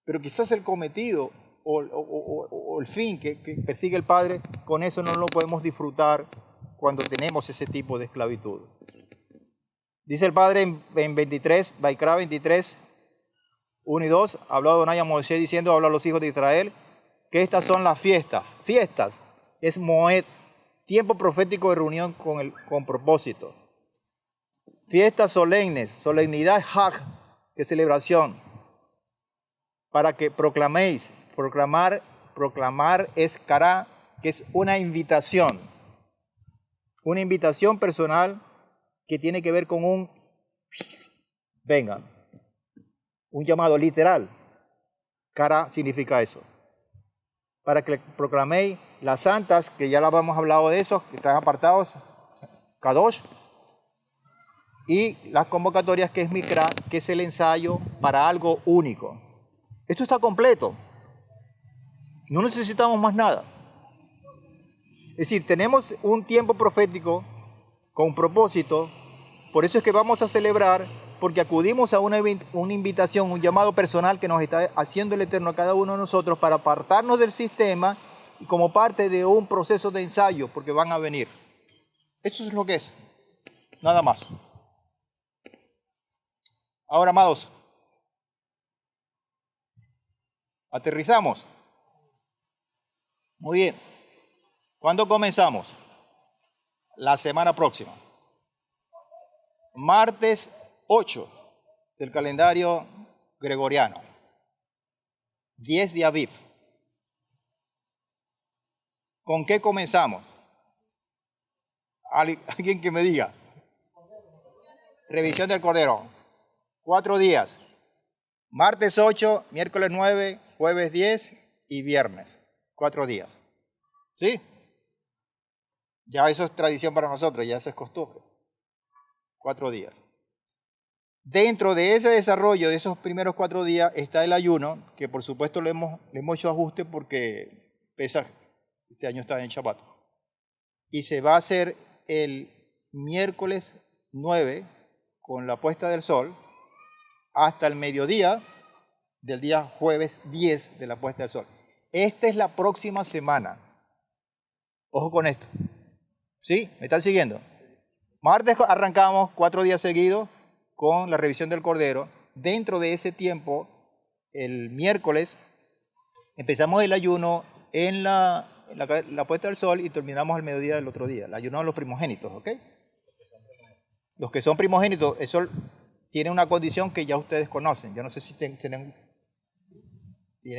pero quizás el cometido o el fin que persigue el Padre, con eso no lo podemos disfrutar cuando tenemos ese tipo de esclavitud. Dice el Padre en 23, Vaikra 23, 1 y 2, habló Adonai a Moisés diciendo, habla a los hijos de Israel, que estas son las fiestas. Fiestas es Moed, tiempo profético de reunión con propósito. Fiestas solemnes, solemnidad Haj, que es celebración, para que proclaméis. Proclamar es Kará, que es una invitación personal que tiene que ver con vengan, un llamado literal. Kará significa eso. Para que proclaméis las santas, que ya las hemos hablado de eso, que están apartados, Kadosh, y las convocatorias, que es Mikra, que es el ensayo para algo único. Esto está completo. No necesitamos más nada. Es decir, tenemos un tiempo profético con propósito, por eso es que vamos a celebrar, porque acudimos a una invitación, un llamado personal que nos está haciendo el Eterno a cada uno de nosotros para apartarnos del sistema y como parte de un proceso de ensayo, porque van a venir. Eso es lo que es, nada más. Ahora, amados, aterrizamos. Muy bien. ¿Cuándo comenzamos? La semana próxima. Martes 8 del calendario gregoriano. 10 de Aviv. ¿Con qué comenzamos? Alguien que me diga. Revisión del Cordero. 4 días. Martes 8, miércoles 9, jueves 10 y viernes. 4 días. ¿Sí? Ya eso es tradición para nosotros, ya eso es costumbre. 4 días. Dentro de ese desarrollo de esos primeros 4 días está el ayuno, que por supuesto le hemos hecho ajuste porque Pesaj este año está en Shabbat. Y se va a hacer el miércoles 9 con la puesta del sol hasta el mediodía del día jueves 10 de la puesta del sol. Esta es la próxima semana. Ojo con esto. ¿Sí? ¿Me están siguiendo? Martes arrancamos 4 días seguidos con la revisión del Cordero. Dentro de ese tiempo el miércoles empezamos el ayuno en la puesta del sol y terminamos al mediodía del otro día. El ayuno de los primogénitos, ¿ok? Los que son primogénitos, eso tiene una condición que ya ustedes conocen. Yo no sé si tienen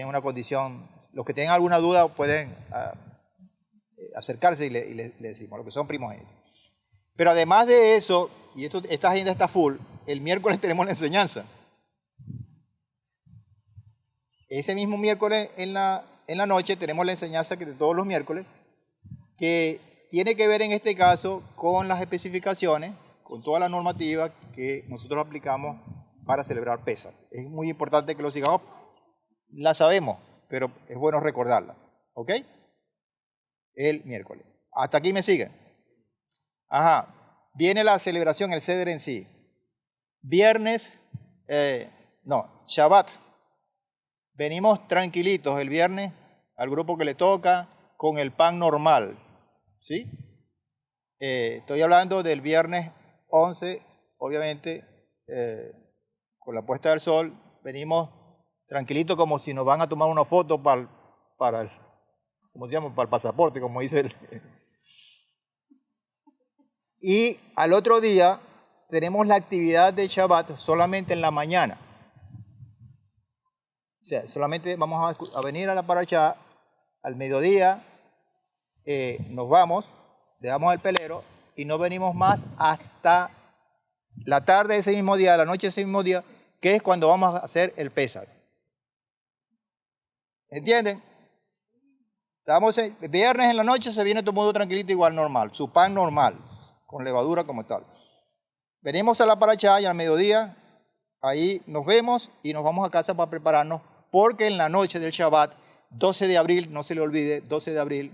una condición. Los que tengan alguna duda pueden acercarse y le decimos, los que son primogénitos. Pero además de eso, y esta agenda está full, el miércoles tenemos la enseñanza. Ese mismo miércoles en la noche tenemos la enseñanza que de todos los miércoles, que tiene que ver en este caso con las especificaciones, con toda la normativa que nosotros aplicamos para celebrar Pesaj. Es muy importante que lo sigamos, la sabemos, pero es bueno recordarla, ¿ok? El miércoles. ¿Hasta aquí me siguen? Ajá. Viene la celebración, el Seder en sí. Viernes, Shabbat. Venimos tranquilitos el viernes al grupo que le toca con el pan normal, ¿sí? Estoy hablando del viernes 11, obviamente, con la puesta del sol, venimos tranquilitos como si nos van a tomar una foto para el, ¿cómo se llama? Para el pasaporte, como dice el... Y al otro día tenemos la actividad de Shabbat solamente en la mañana. O sea, solamente vamos a venir a la parashá al mediodía, nos vamos, le damos el pelero y no venimos más hasta la tarde de ese mismo día, la noche de ese mismo día, que es cuando vamos a hacer el Pesaj. ¿Entienden? Estamos el viernes en la noche, se viene todo el mundo tranquilito igual normal, su pan normal, con levadura como tal. Venimos a la parashá y al mediodía, ahí nos vemos y nos vamos a casa para prepararnos, porque en la noche del Shabbat, 12 de abril, no se le olvide, 12 de abril,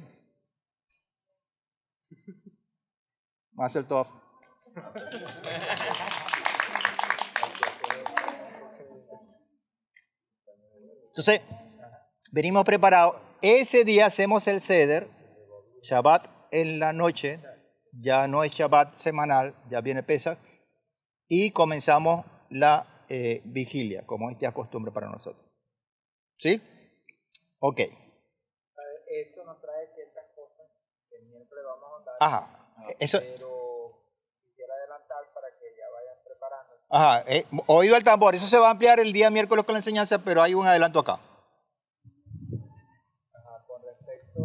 Mazel Tov. Entonces, venimos preparados. Ese día hacemos el Seder, Shabbat en la noche, ya no es Shabbat semanal, ya viene Pesaj, y comenzamos la vigilia, como es ya costumbre para nosotros. ¿Sí? Ok. Esto nos trae ciertas cosas que el miércoles vamos a contar. Ajá. Eso. Pero quisiera adelantar para que ya vayan preparando. Ajá. Oído el tambor. Eso se va a ampliar el día miércoles con la enseñanza, pero hay un adelanto acá. Ajá. Con respecto,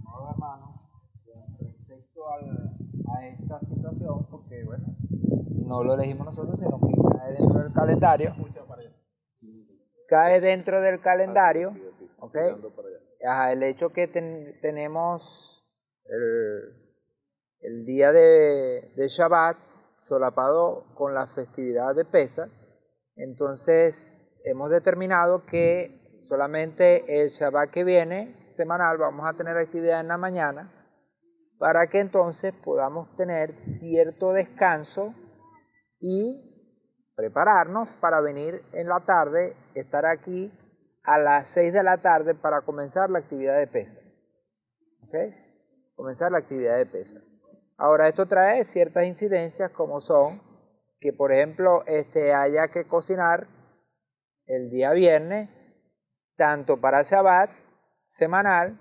no, hermano, con respecto a esta situación, porque bueno, no lo elegimos nosotros, sino que cae dentro del calendario. Cae dentro del calendario, ¿ok? Ajá, el hecho que tenemos el día de Shabbat solapado con la festividad de Pesaj, entonces hemos determinado que solamente el Shabbat que viene, semanal, vamos a tener actividad en la mañana, para que entonces podamos tener cierto descanso y prepararnos para venir en la tarde, estar aquí a las 6 de la tarde para comenzar la actividad de Pesaj. ¿Ok? Comenzar la actividad de Pesaj. Ahora, esto trae ciertas incidencias como son que, por ejemplo, haya que cocinar el día viernes, tanto para Shabbat semanal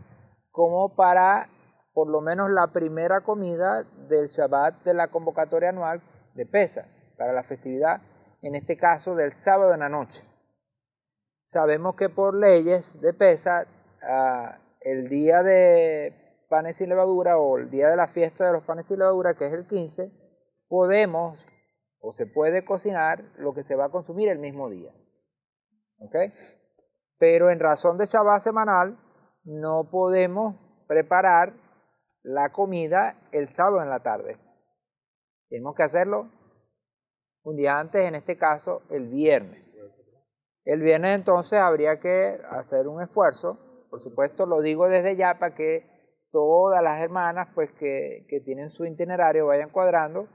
como para por lo menos la primera comida del Shabbat de la convocatoria anual de Pesaj, para la festividad, en este caso del sábado en la noche. Sabemos que por leyes de Pesaj, el día de panes sin levadura o el día de la fiesta de los panes sin levadura, que es el 15, podemos o se puede cocinar lo que se va a consumir el mismo día. ¿Ok? Pero en razón de Shabbat semanal, no podemos preparar la comida el sábado en la tarde. Tenemos que hacerlo un día antes, en este caso el viernes. El viernes entonces habría que hacer un esfuerzo, por supuesto lo digo desde ya para que todas las hermanas pues que tienen su itinerario vayan cuadrando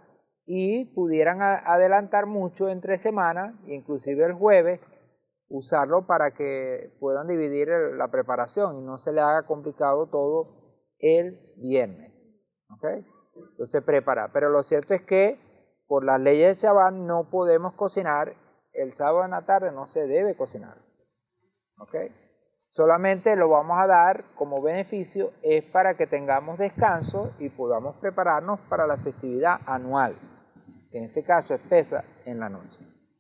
y pudieran adelantar mucho entre semanas, inclusive el jueves, usarlo para que puedan dividir la preparación y no se le haga complicado todo el viernes. ¿Ok? Entonces prepara. Pero lo cierto es que por las leyes de Shabbat no podemos cocinar el sábado en la tarde no se debe cocinar. ¿Ok? Solamente lo vamos a dar como beneficio es para que tengamos descanso y podamos prepararnos para la festividad anual, que en este caso es Pesaj en la noche.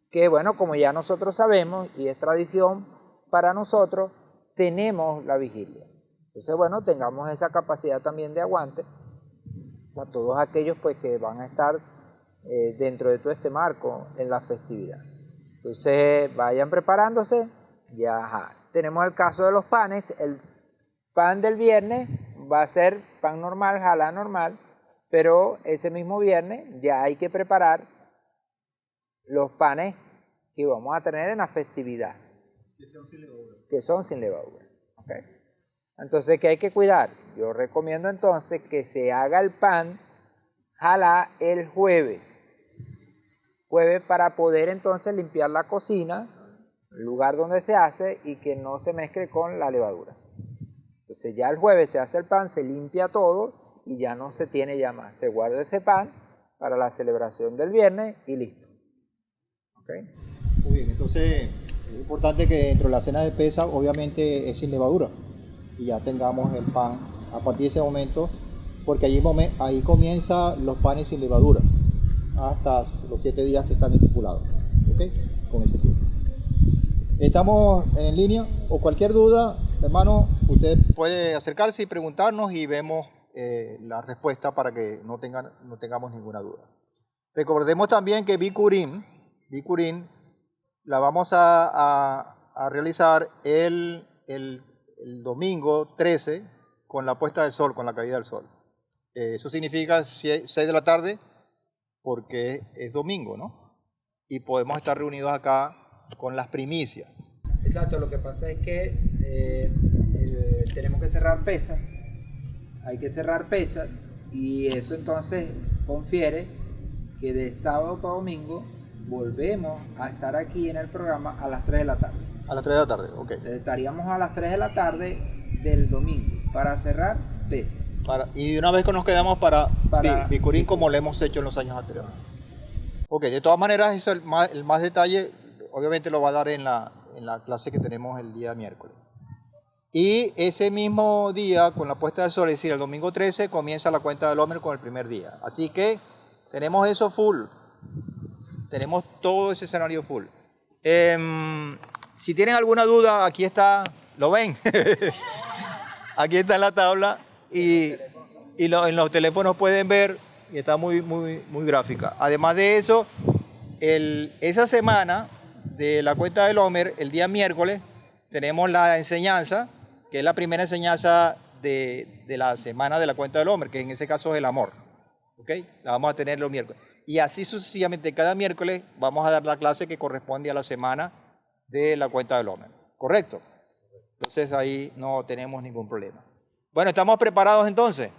Que bueno, como ya nosotros sabemos y es tradición para nosotros, tenemos la vigilia. Entonces bueno, tengamos esa capacidad también de aguante a todos aquellos pues que van a estar dentro de todo este marco en la festividad. Entonces vayan preparándose. Ya tenemos el caso de los panes. El pan del viernes va a ser pan normal, jalá normal, pero ese mismo viernes ya hay que preparar los panes que vamos a tener en la festividad, que son sin levadura. ¿Okay? Entonces, ¿qué hay que cuidar? Yo recomiendo entonces que se haga el pan jalá el jueves para poder entonces limpiar la cocina, el lugar donde se hace, y que no se mezcle con la levadura. Entonces ya el jueves se hace el pan, se limpia todo y ya no se tiene ya más. Se guarda ese pan para la celebración del viernes y listo. ¿Okay? Muy bien, entonces es importante que dentro de la cena de Pesaj obviamente es sin levadura y ya tengamos el pan a partir de ese momento, porque ahí comienzan los panes sin levadura hasta los 7 días que están estipulados. ¿Ok? Con ese tiempo. Estamos en línea, o cualquier duda, hermano, usted puede acercarse y preguntarnos y vemos la respuesta para que no tengamos ninguna duda. Recordemos también que Bikurim la vamos a realizar el domingo 13 con la puesta del sol, con la caída del sol. Eso significa 6 de la tarde porque es domingo, ¿no? Y podemos estar reunidos acá con las primicias. Exacto, lo que pasa es que tenemos que cerrar Pesaj, hay que cerrar Pesaj, y eso entonces confiere que de sábado para domingo volvemos a estar aquí en el programa a las 3 de la tarde. A las 3 de la tarde, ok. Estaríamos a las 3 de la tarde del domingo para cerrar Pesaj. Y una vez que nos quedamos para Bikurim como lo hemos hecho en los años anteriores. Ok, de todas maneras, eso el más detalle obviamente lo va a dar en la clase que tenemos el día miércoles. Y ese mismo día, con la puesta del sol, es decir, el domingo 13, comienza la cuenta del Omer con el primer día. Así que tenemos eso full. Tenemos todo ese escenario full. Si tienen alguna duda, aquí está, ¿lo ven? Aquí está en la tabla y en los teléfonos pueden ver, y está muy gráfica. Además de eso, esa semana de la cuenta del Omer, el día miércoles, tenemos la enseñanza, que es la primera enseñanza de la semana de la cuenta del Omer, que en ese caso es el amor. ¿Ok? La vamos a tener los miércoles. Y así sucesivamente, cada miércoles vamos a dar la clase que corresponde a la semana de la cuenta del Omer. ¿Correcto? Entonces ahí no tenemos ningún problema. Bueno, ¿estamos preparados entonces?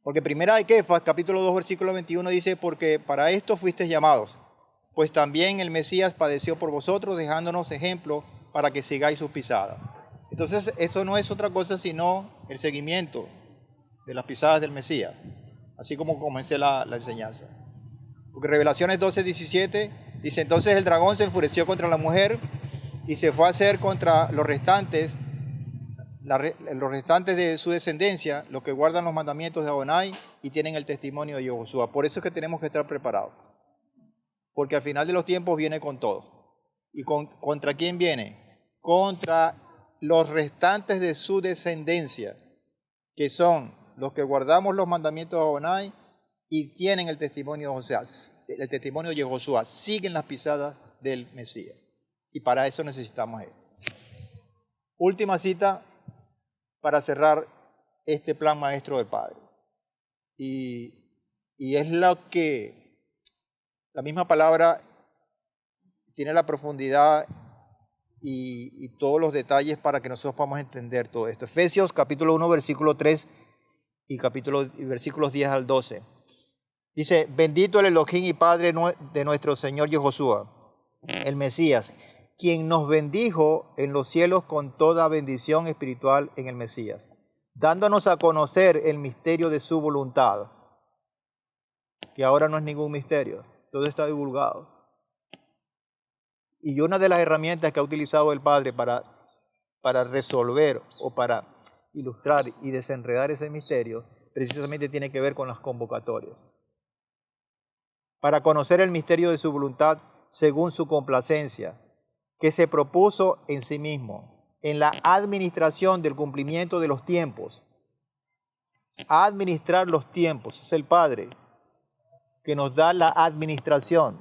Porque primera de Kefas, capítulo 2, versículo 21, dice, porque para esto fuisteis llamados, pues también el Mesías padeció por vosotros, dejándonos ejemplo para que sigáis sus pisadas. Entonces, esto no es otra cosa sino el seguimiento de las pisadas del Mesías, así como comencé la enseñanza. Porque Revelaciones 12:17 dice, entonces el dragón se enfureció contra la mujer y se fue a hacer contra los restantes de su descendencia, los que guardan los mandamientos de Adonai y tienen el testimonio de Yehoshua. Por eso es que tenemos que estar preparados. Porque al final de los tiempos viene con todo. ¿Y contra quién viene? Contra los restantes de su descendencia, que son los que guardamos los mandamientos de Adonai y tienen el testimonio de Yehoshua, siguen las pisadas del Mesías. Y para eso necesitamos esto. Última cita para cerrar este plan maestro del Padre. Y es lo que la misma palabra tiene la profundidad y todos los detalles para que nosotros podamos entender todo esto. Efesios capítulo 1, versículo 3 y versículos 10 al 12. Dice, bendito el Elohim y Padre de nuestro Señor Yehoshua, el Mesías, quien nos bendijo en los cielos con toda bendición espiritual en el Mesías, dándonos a conocer el misterio de su voluntad, que ahora no es ningún misterio, todo está divulgado. Y una de las herramientas que ha utilizado el Padre para resolver o para ilustrar y desenredar ese misterio, precisamente tiene que ver con las convocatorias. Para conocer el misterio de su voluntad según su complacencia, que se propuso en sí mismo, en la administración del cumplimiento de los tiempos. Administrar los tiempos, es el Padre que nos da la administración,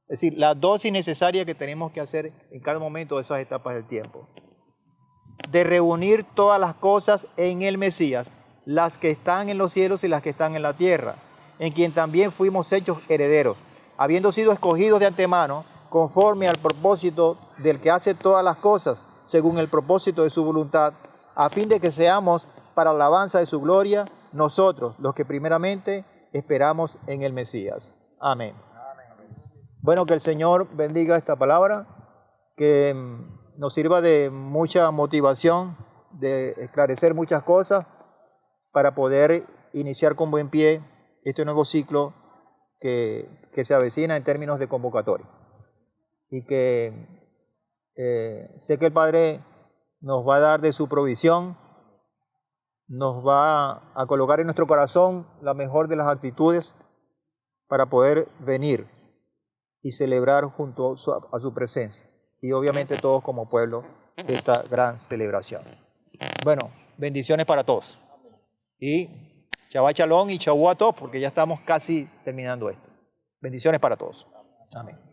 es decir, la dosis necesaria que tenemos que hacer en cada momento de esas etapas del tiempo. De reunir todas las cosas en el Mesías, las que están en los cielos y las que están en la tierra, en quien también fuimos hechos herederos, habiendo sido escogidos de antemano, conforme al propósito del que hace todas las cosas, según el propósito de su voluntad, a fin de que seamos para la alabanza de su gloria, nosotros, los que primeramente esperamos en el Mesías. Amén. Bueno, que el Señor bendiga esta palabra, que nos sirva de mucha motivación, de esclarecer muchas cosas, para poder iniciar con buen pie este nuevo ciclo que se avecina en términos de convocatoria. Y que sé que el Padre nos va a dar de su provisión, nos va a colocar en nuestro corazón la mejor de las actitudes para poder venir y celebrar junto a su presencia. Y obviamente todos como pueblo esta gran celebración. Bueno, bendiciones para todos. Y Shabbat Shalom y Shavuot Tov, porque ya estamos casi terminando esto. Bendiciones para todos. Amén.